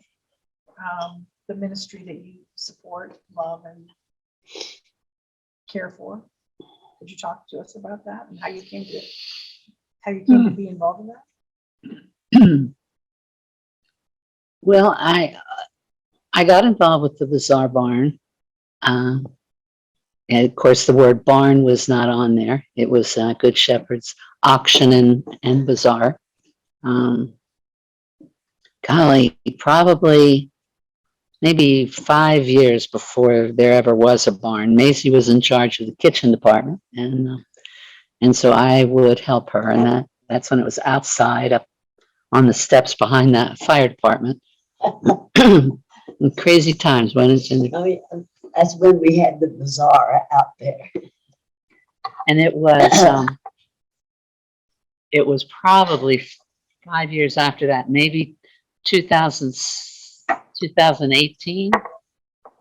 the ministry that you support, love, and care for. Could you talk to us about that and how you came to be involved in that? Well, I got involved with the Bazaar Barn. And of course, the word barn was not on there. It was Good Shepherd's Auction and Bazaar. Golly, probably maybe 5 years before there ever was a barn. Macy was in charge of the kitchen department, and so I would help her. And that's when it was outside up on the steps behind that fire department. Crazy times when it's in. Oh, yeah. That's when we had the bazaar out there. And it was probably 5 years after that, maybe 2018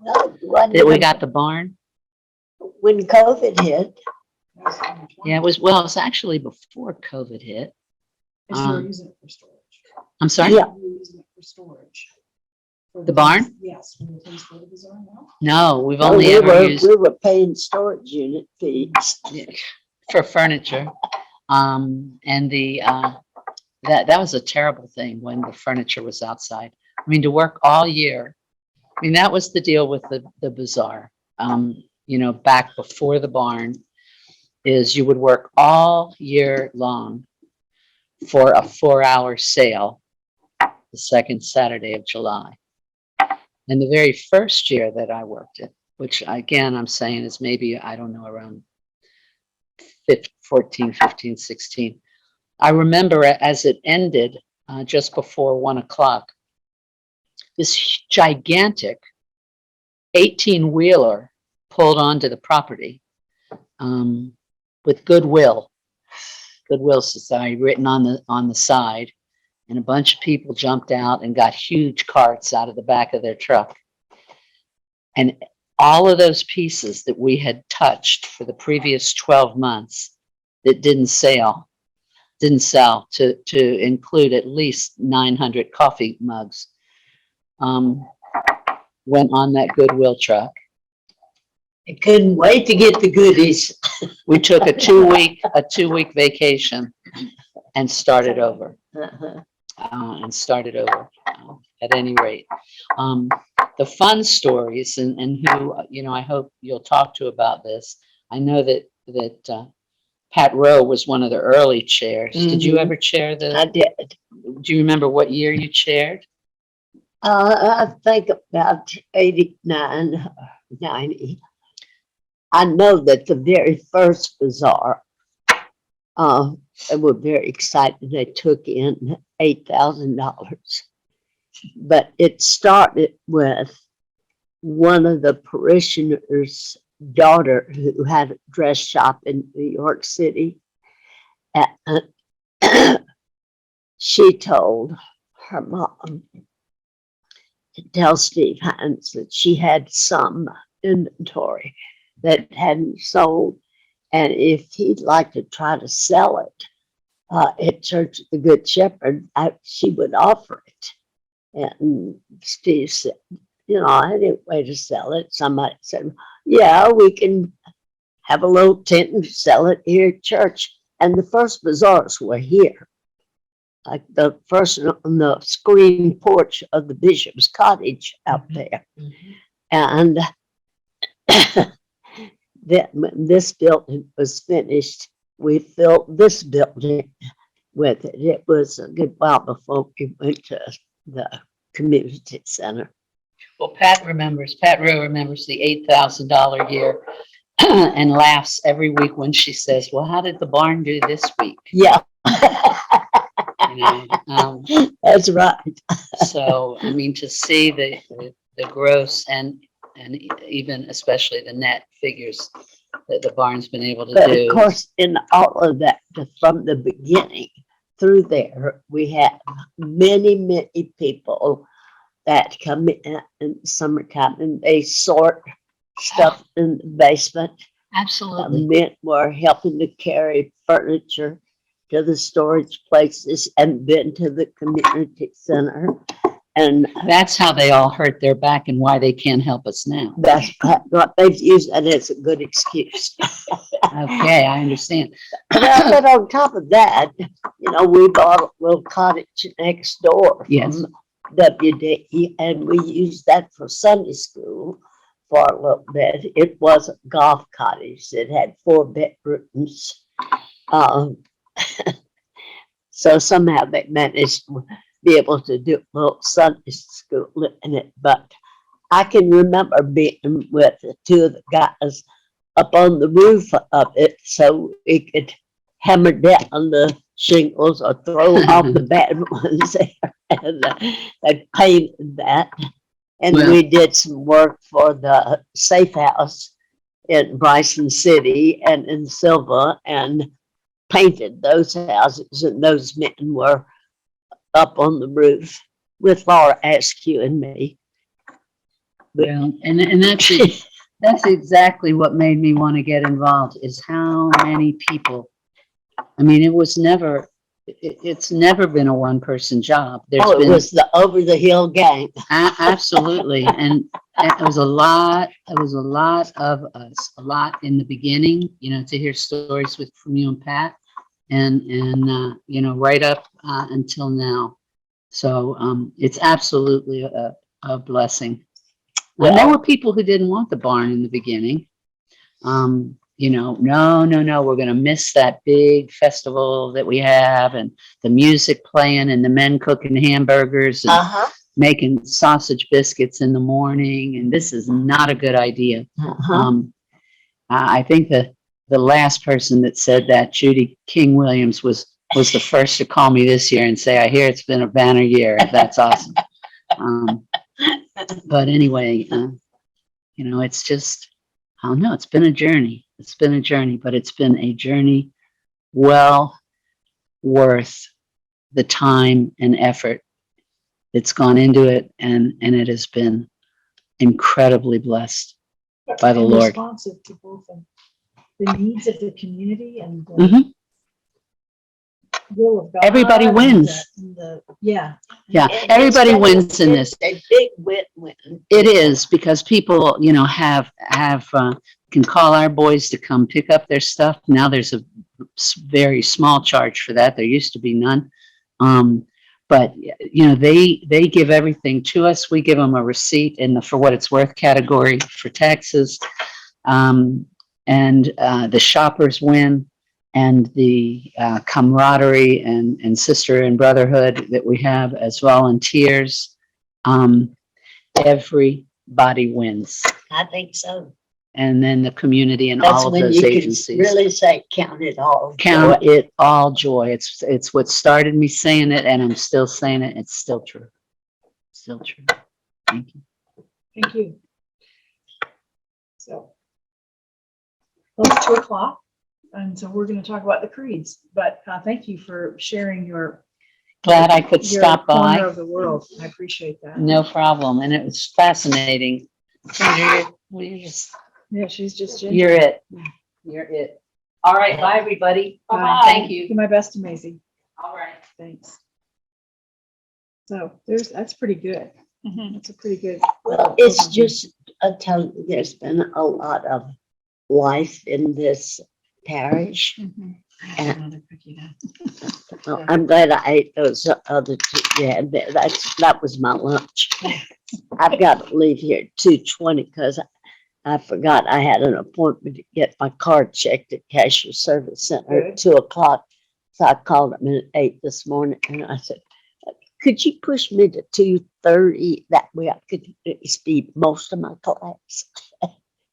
that we got the barn. When COVID hit. Yeah, it was actually before COVID hit. Because you were using it for storage. I'm sorry? Yeah. You were using it for storage. The barn? Yes, when the things go to bazaar now. No, we've No, only ever used we were paying storage unit fees. for furniture. And that was a terrible thing when the furniture was outside. I mean, to work all year. I mean, that was the deal with the bazaar. Back before the barn is you would work all year long for a 4-hour sale, the second Saturday of July. And the very first year that I worked it, which again, I'm saying is maybe, I don't know, around 14, 15, 16. I remember as it ended just before 1:00, this gigantic 18-wheeler pulled onto the property with Goodwill Society written on the side, and a bunch of people jumped out and got huge carts out of the back of their truck. And all of those pieces that we had touched for the previous 12 months that didn't sell to include at least 900 coffee mugs, went on that Goodwill truck. I couldn't wait to get the goodies. We took a 2-week vacation and started over. At any rate. The fun stories and who, I hope you'll talk to about this. I know that Pat Rowe was one of the early chairs. Did you ever chair I did. do you remember what year you chaired? I think about 89, 90. I know that the very first bazaar, they were very excited. They took in $8,000. But it started with one of the parishioners' daughter who had a dress shop in New York City. And she told her mom to tell Steve Hines that she had some inventory that hadn't sold, and if he'd like to try to sell it at Church of the Good Shepherd, she would offer it. And Steve said, any way to sell it? Somebody said, yeah, we can have a little tent and sell it here at church. And the first bazaars were here, like the first on the screen porch of the bishop's cottage out there. And then when this building was finished, we filled this building with it. It was a good while before we went to the community center. Well, Pat Rowe remembers the $8,000 year and laughs every week when she says, well, how did the barn do this week? Yeah. That's right. So, I mean, to see the gross and even especially the net figures that the barn's been able to But do. of course, in all of that, from the beginning through there, we had many people that come in the summertime and they sort stuff in the basement. Absolutely. Men were helping to carry furniture to the storage places and then to the community center. And That's how they all hurt their back and why they can't help us now. that's what they've used that as a good excuse. Okay, I understand. But on top of that, we bought a little cottage next door from Yes. WD, and we used that for Sunday school for a little bit. It was a golf cottage. It had 4 bedrooms. So somehow they managed to be able to do a little Sunday school in it. But I can remember being with the 2 of the guys up on the roof of it so we could hammer down the shingles or throw off the bad ones there. And they painted that. And Well- we did some work for the safe house in Bryson City and in Silva and painted those houses. And those men were up on the roof with Laura Askew and me. Well, and that's exactly what made me want to get involved is how many people. I mean, it was never it's never been a one-person job. There's Oh, it been was the over the hill gang. absolutely, and it was a lot. It was a lot of us, a lot in the beginning. You know, to hear stories from you and Pat, and you know, right up until now. So it's absolutely a blessing. And there were people who didn't want the barn in the beginning. You know, no, we're going to miss that big festival that we have, and the music playing, and the men cooking hamburgers and Uh-huh. making sausage biscuits in the morning. And this is not a good idea. Uh-huh. I think the last person that said that, Judy King Williams, was the first to call me this year and say, "I hear it's been a banner year." That's awesome. But anyway, you know, it's just, I don't know, it's been a journey. It's been a journey, but it's been a journey well worth the time and effort that's gone into it. And it has been incredibly blessed by the And Lord. responsive to both the needs of the community and the Mhm. will of God. Everybody and wins. Yeah. Yeah, And everybody it's wins in this. a big win-win. It is, because people, you know, have can call our boys to come pick up their stuff. Now there's a very small charge for that. There used to be none. But you know, they give everything to us. We give them a receipt in the for what it's worth category for taxes. And the shoppers win, and the camaraderie and sister and brotherhood that we have as volunteers. Everybody wins. I think so. And then the community and That's all of when those you can agencies. really say, count it all. Count it all joy. It's what started me saying it, and I'm still saying it. It's still true. Still true. Thank you. Thank you. So. Well, it's 2:00, and so we're going to talk about the creeds, but thank you for sharing your Glad I could your stop corner by. of the world. I appreciate that. No problem. And it was fascinating. Yeah, she's just Ginger. You're it. You're it. All right. Bye, everybody. Bye. Thank you. Do my best, Maisie. All right. Thanks. So that's pretty good. That's a pretty good. Well, it's overview. just, I tell you, there's been a lot of life in this parish. And well, I'm glad I ate those other two. Yeah, that was my lunch. I've got to leave here at 2:20 because I forgot I had an appointment to get my card checked at Cashier Service Center at 2:00. So I called them at 8 this morning, and I said, "Could you push me to 2:30? That way I could speed most of my class."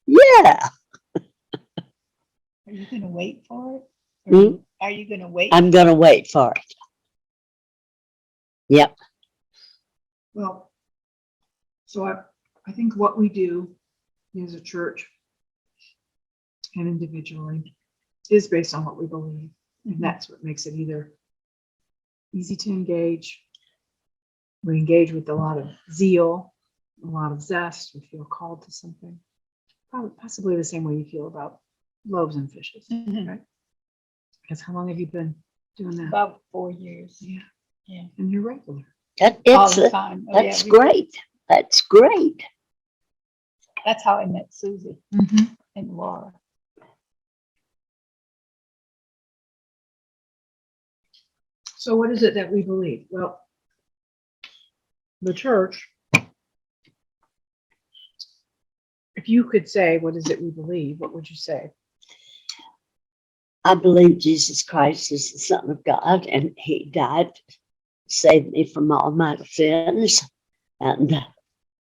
Yeah. Are you going to wait for it? Hmm? Are you going to wait? I'm going to wait for it. Yep. Well, so I think what we do as a church and individually is based on what we believe. And that's what makes it either easy to engage. We engage with a lot of zeal, a lot of zest. We feel called to something. Probably, possibly the same way you feel about loaves and fishes, right? Because how long have you been doing that? About 4 years. Yeah. Yeah. And you're regular. All the time. Oh, yeah, That's we- great. That's great. That's how I met Susie and Laura. So what is it that we believe? Well, the church, if you could say, what is it we believe, what would you say? I believe Jesus Christ is the Son of God, and He died to save me from all my sins. And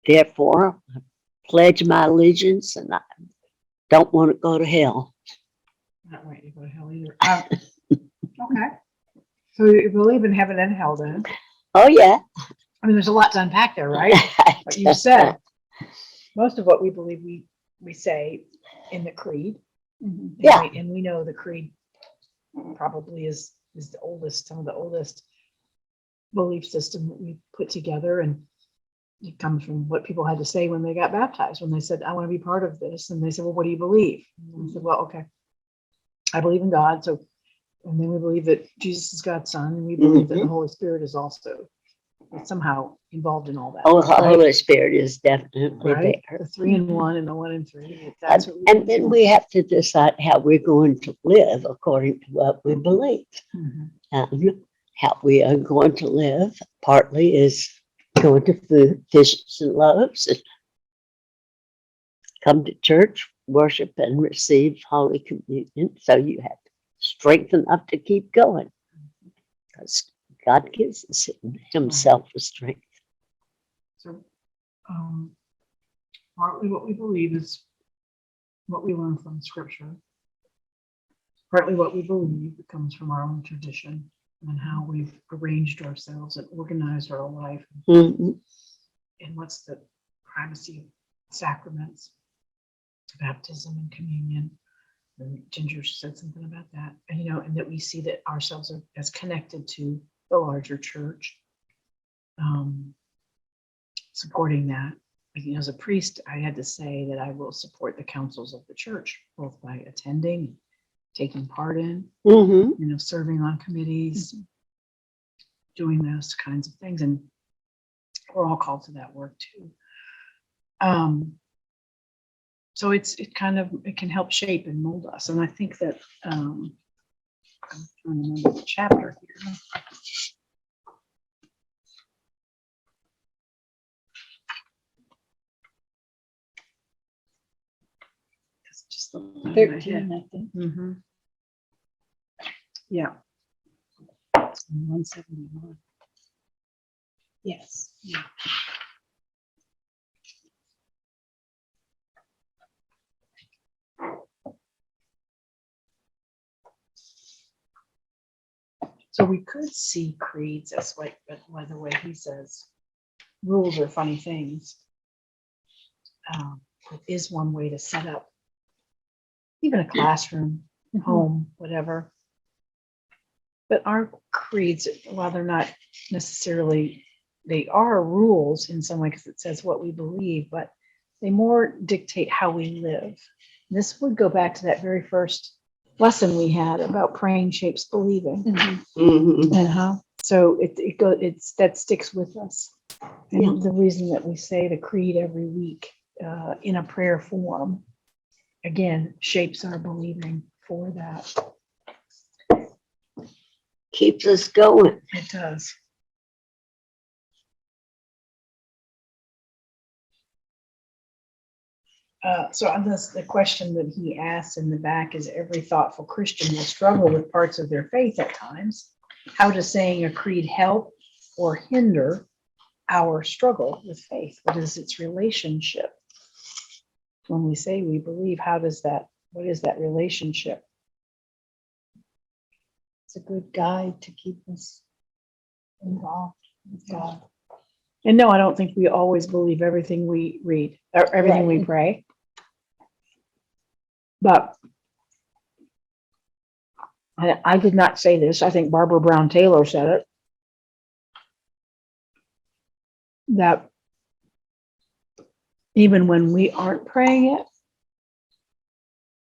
therefore, I pledge my allegiance, and I don't want to go to hell. Not right to go to hell either. Okay. So you believe in heaven and hell then? Oh, yeah. I mean, there's a lot to unpack there, right? But you said most of what we believe we say in the creed. And Yeah. and we know the creed probably is the oldest, some of the oldest belief system that we put together, and it comes from what people had to say when they got baptized, when they said, "I want to be part of this," and they said, "Well, what do you believe?" And I said, "Well, okay, I believe in God, so And then we believe that Jesus is God's son, and we believe that the Mhm. Holy Spirit is also somehow involved in all that. Oh, the right? Holy Spirit is definitely Right? there. The 3 in 1 and the 1 in 3. That's what we And believe. then we have to decide how we're going to live according to what we believe. Mhm. How we are going to live partly is going to food, fishes and loaves, and come to church, worship and receive Holy Communion. So you have strength enough to keep going. Because God gives us himself the strength. So, partly what we believe is what we learn from Scripture. Partly what we believe comes from our own tradition and how we've arranged ourselves and organized our life, Mhm. and what's the primacy of sacraments, baptism and communion. And Ginger said something about that, and, and that we see that ourselves are as connected to the larger church, supporting that. As a priest, I had to say that I will support the councils of the church, both by attending, taking part in, Mhm. serving on committees, doing those kinds of things. And we're all called to that work too. So it can help shape and mold us. And I think that, I'm trying to remember the chapter here. It's just the 13, I think. Mm-hmm. Yeah. It's 171. Yes. Yeah. So we could see creeds as like, but by the way, he says rules are funny things. It is one way to set up even a classroom, home, whatever. But our creeds, while they're not necessarily, they are rules in some way because it says what we believe, but they more dictate how we live. This would go back to that very first lesson we had about praying shapes believing. Mhm. And how, so that sticks with us. And Yeah. the reason that we say the creed every week in a prayer form, again, shapes our believing for that. Keeps us going. It does. So on this, the question that he asks in the back is, every thoughtful Christian will struggle with parts of their faith at times. How does saying a creed help or hinder our struggle with faith? What is its relationship? When we say we believe, what is that relationship? It's a good guide to keep us involved with God. And no, I don't think we always believe everything we read or everything we Right. pray. But I did not say this. I think Barbara Brown Taylor said it. That even when we aren't praying it,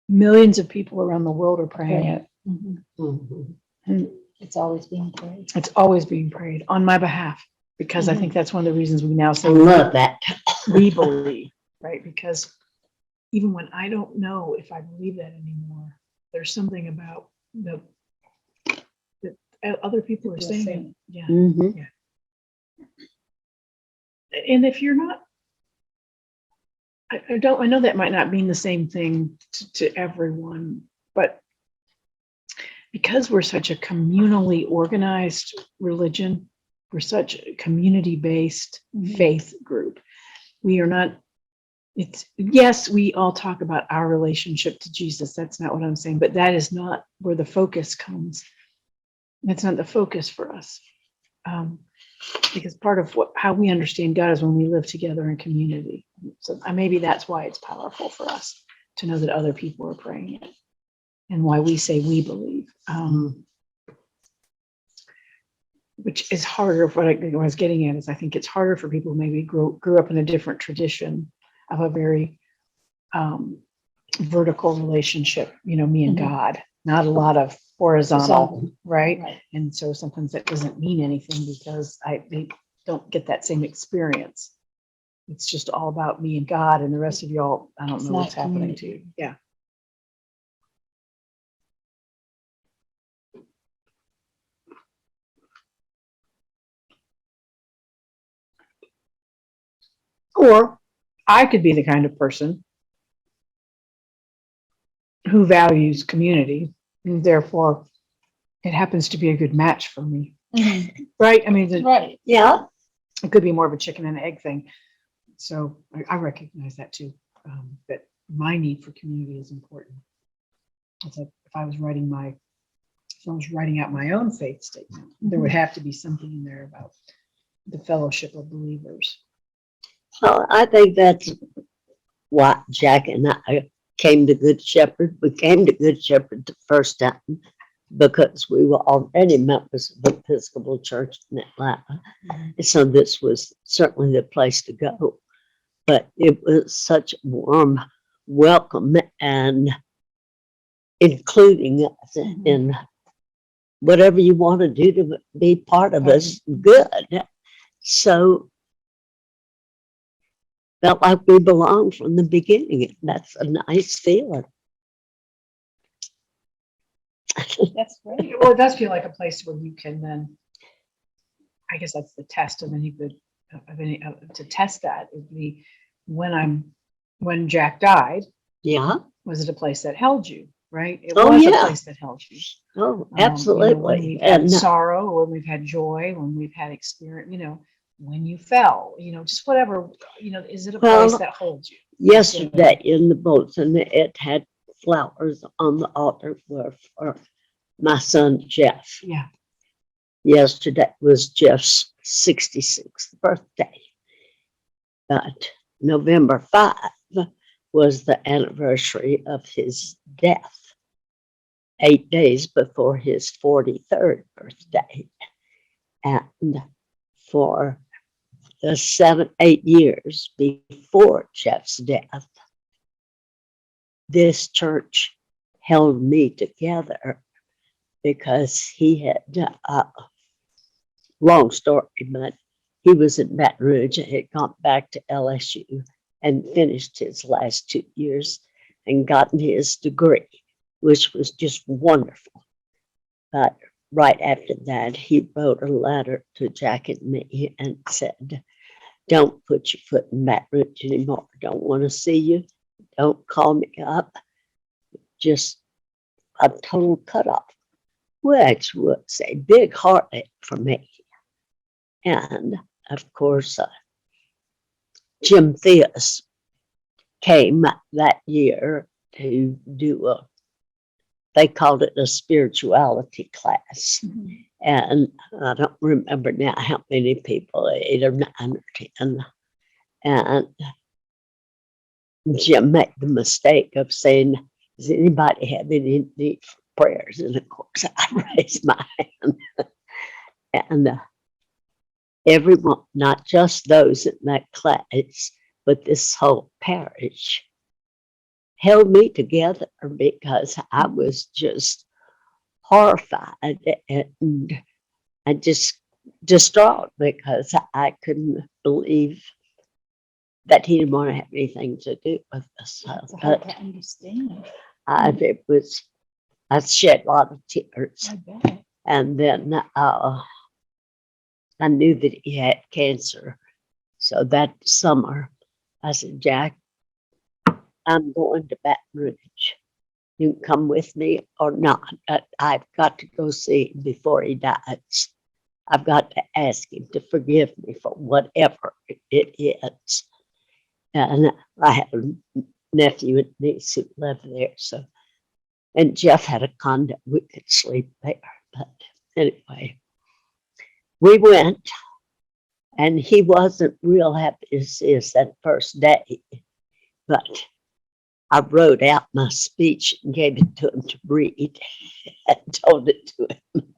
millions of people around the world are praying it. Mhm. Mhm. And It's always being prayed. it's always being prayed on my behalf, because I think that's one of the reasons we now I say love that. we believe, right? Because even when I don't know if I believe that anymore, there's something about that other people are People saying saying it. Yeah. Mhm. And if you're not, I know that might not mean the same thing to everyone, but because we're such a communally organized religion, we're such a community-based faith group. We are not, yes, we all talk about our relationship to Jesus. That's not what I'm saying, but that is not where the focus comes. That's not the focus for us. Because part of how we understand God is when we live together in community. So maybe that's why it's powerful for us to know that other people are praying it, and why we say we believe. Which is harder. What I was getting at is, I think it's harder for people who maybe grew up in a different tradition of a very vertical relationship. Me and God. Not a lot of horizontal, right? Right. And so sometimes that doesn't mean anything because they don't get that same experience. It's just all about me and God, and the rest of y'all, I don't It's know what's not happening to community. you. Yeah. Or I could be the kind of person who values community, and therefore it happens to be a good match for me, right? I mean, Right. Yeah, it could be more of a chicken and egg thing. So I recognize that too, that my need for community is important. It's like if I was writing out my own faith statement, there would have to be something in there about the fellowship of believers. well, I think that's why Jack and I came to Good Shepherd. We came to Good Shepherd the first time because we were already members of the Episcopal Church in Atlanta. So this was certainly the place to go. But it was such a warm welcome and including us in whatever you want to do to be part of us, good. So felt like we belonged from the beginning. And that's a nice feeling. That's great. Well, it does feel like a place where you can then, I guess that's the test of any good, to test that would be when Jack died, Yeah. was it a place that held you, right? It Oh, was a yeah. place that held you. Oh, When absolutely. we've had And sorrow, or when we've had joy, when we've had experience, when you fell, just whatever, is it a place Well, that holds you? yesterday in the bulletin, it had flowers on the altar for my son Jeff. Yeah. Yesterday was Jeff's 66th birthday, but November 5 was the anniversary of his death, 8 days before his 43rd birthday. And for the 8 years before Jeff's death, this church held me together because he had, long story, but he was in Baton Rouge and had gone back to LSU and finished his last 2 years and gotten his degree, which was just wonderful. But right after that, he wrote a letter to Jack and me and said, don't put your foot in Baton Rouge anymore. Don't want to see you. Don't call me up. Just a total cutoff, which was a big heartache for me. And of course, Jim Theus came that year to do they called it a spirituality class. And I don't remember now how many people, 8 or 9 or 10. And Jim made the mistake of saying, does anybody have any need for prayers? And of course, I raised my hand. And everyone, not just those in that class, but this whole parish held me together because I was just horrified and I just distraught because I couldn't believe that he didn't want to have anything to do with us. It's hard to understand. I shed a lot of tears. I bet. And then I knew that he had cancer. So that summer, I said, Jack, I'm going to Baton Rouge. You can come with me or not. I've got to go see him before he dies. I've got to ask him to forgive me for whatever it is. And I have a nephew and niece who live there. So, and Jeff had a condo. We could sleep there. But anyway, we went, and he wasn't real happy to see us that first day. But I wrote out my speech and gave it to him to read and told it to him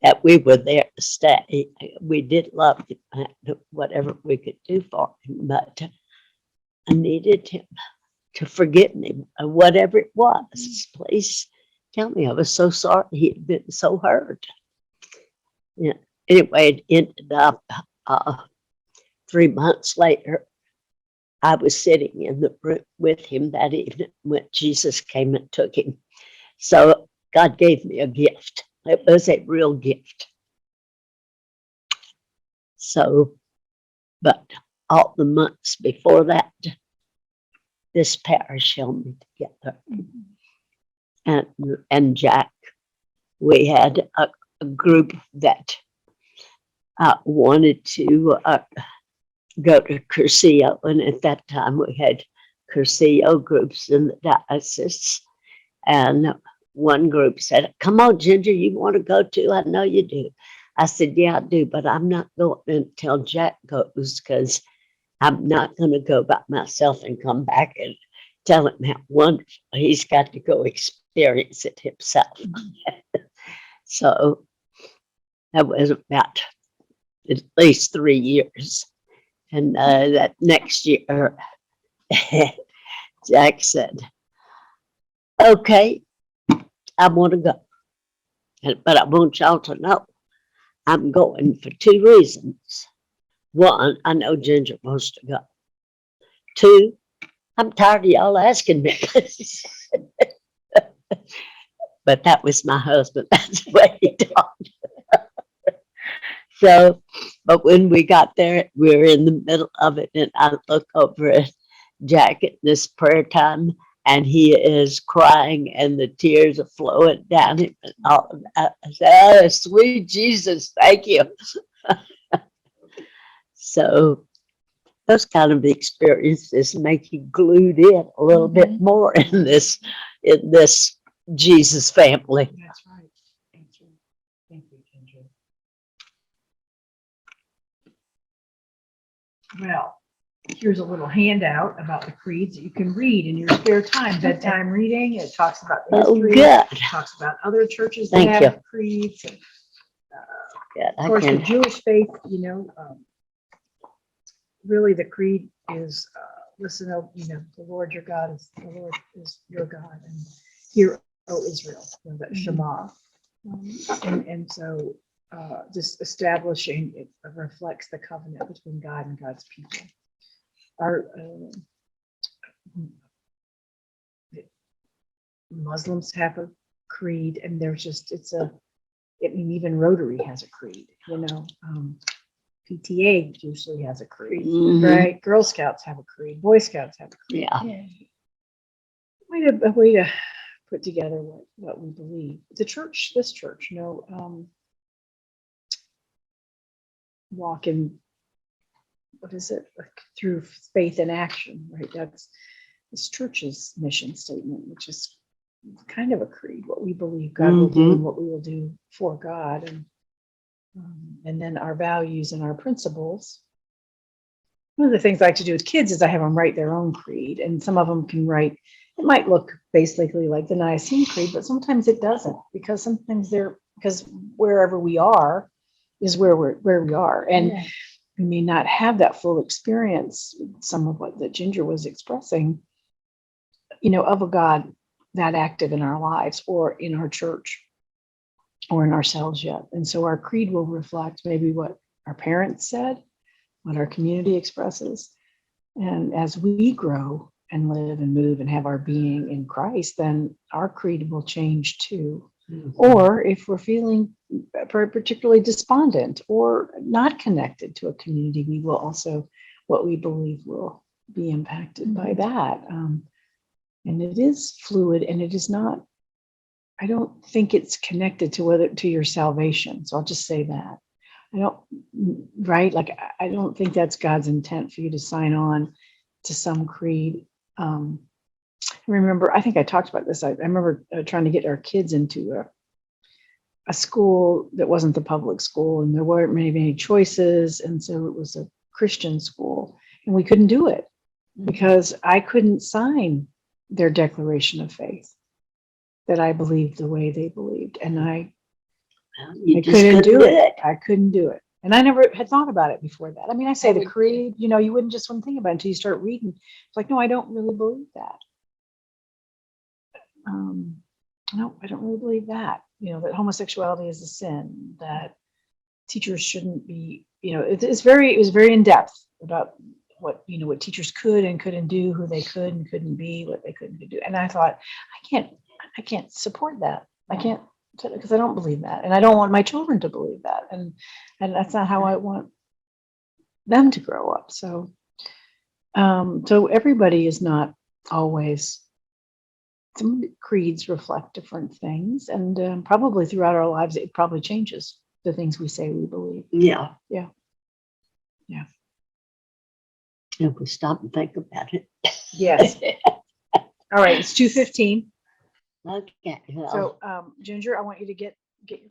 that we were there to stay. We did love him, whatever we could do for him, but I needed him to forgive me, whatever it was. Please tell me I was so sorry he had been so hurt. Yeah. Anyway, it ended up 3 months later. I was sitting in the room with him that evening when Jesus came and took him. So God gave me a gift. It was a real gift. So, but all the months before that, this parish held me together. And Jack, we had a group that wanted to go to Cursillo, and at that time we had Cursillo groups in the diocese. And one group said, "Come on, Ginger, you want to go too? I know you do." I said, "Yeah, I do, but I'm not going until Jack goes, because I'm not going to go by myself and come back and tell him how wonderful. He's got to go experience it himself." So that was about at least 3 years. And that next year, Jack said, "Okay, I want to go. But I want y'all to know I'm going for 2 reasons. One, I know Ginger wants to go. 2, I'm tired of y'all asking me." But that was my husband. That's the way he talked. So, but when we got there, we were in the middle of it, and I look over at Jack at this prayer time, and he is crying, and the tears are flowing down him, and all of that. I said, "Oh, sweet Jesus, thank you." So those kind of experiences make you glued in a little bit more in this Jesus family. That's right. Thank you. Thank you, Ginger. Well, here's a little handout about the creeds that you can read in your spare time, bedtime reading. It talks about the Oh, history. good. It talks about other churches Thank that you. have creeds. And, Good. of course, the Jewish faith, really the creed is, listen, the Lord your God is, the Lord is your God. And hear, O Israel, that Shema. And so just establishing it reflects the covenant between God and God's people. Our Muslims have a creed, and there's just even Rotary has a creed. PTA usually has a creed, right? Girl Scouts have a creed. Boy Scouts have a creed. Yeah. A way to put together what we believe. This church, walk in, what is it? Through faith and action, right? That's this church's mission statement, which is kind of a creed, what we believe God will do and what we will do for God. And then our values and our principles. One of the things I like to do with kids is I have them write their own creed, and some of them can write, it might look basically like the Nicene Creed, but sometimes it doesn't, because because wherever we are is where we are. And we may not have that full experience, some of what that Ginger was expressing, of a God that active in our lives or in our church or in ourselves yet. And so our creed will reflect maybe what our parents said, what our community expresses. And as we grow and live and move and have our being in Christ, then our creed will change too. Or if we're feeling particularly despondent or not connected to a community, we will also, what we believe will be impacted by that. And it is fluid, and it is not, I don't think it's connected to your salvation. So I'll just say that. Right? Like, I don't think that's God's intent for you to sign on to some creed. I think I talked about this. I remember trying to get our kids into a school that wasn't the public school, and there weren't many choices. And so it was a Christian school, and we couldn't do it because I couldn't sign their declaration of faith that I believed the way they believed. And I couldn't do it. I couldn't do it. And I never had thought about it before that. I mean, I say the creed, you wouldn't just want to think about it until you start reading. It's like, no, I don't really believe that. no, I don't really believe that, that homosexuality is a sin, that teachers shouldn't be, it was very in depth about what teachers could and couldn't do, who they could and couldn't be, what they couldn't do. And I thought, I can't support that. I can't, because I don't believe that. And I don't want my children to believe that. And that's not how I want them to grow up. So, so everybody is not always, some creeds reflect different things, and probably throughout our lives, it probably changes the things we say we believe. Yeah. Yeah. Yeah. If we stop and think about it. Yes. All right. It's 2:15. Okay. Well, So, Ginger, I want you to get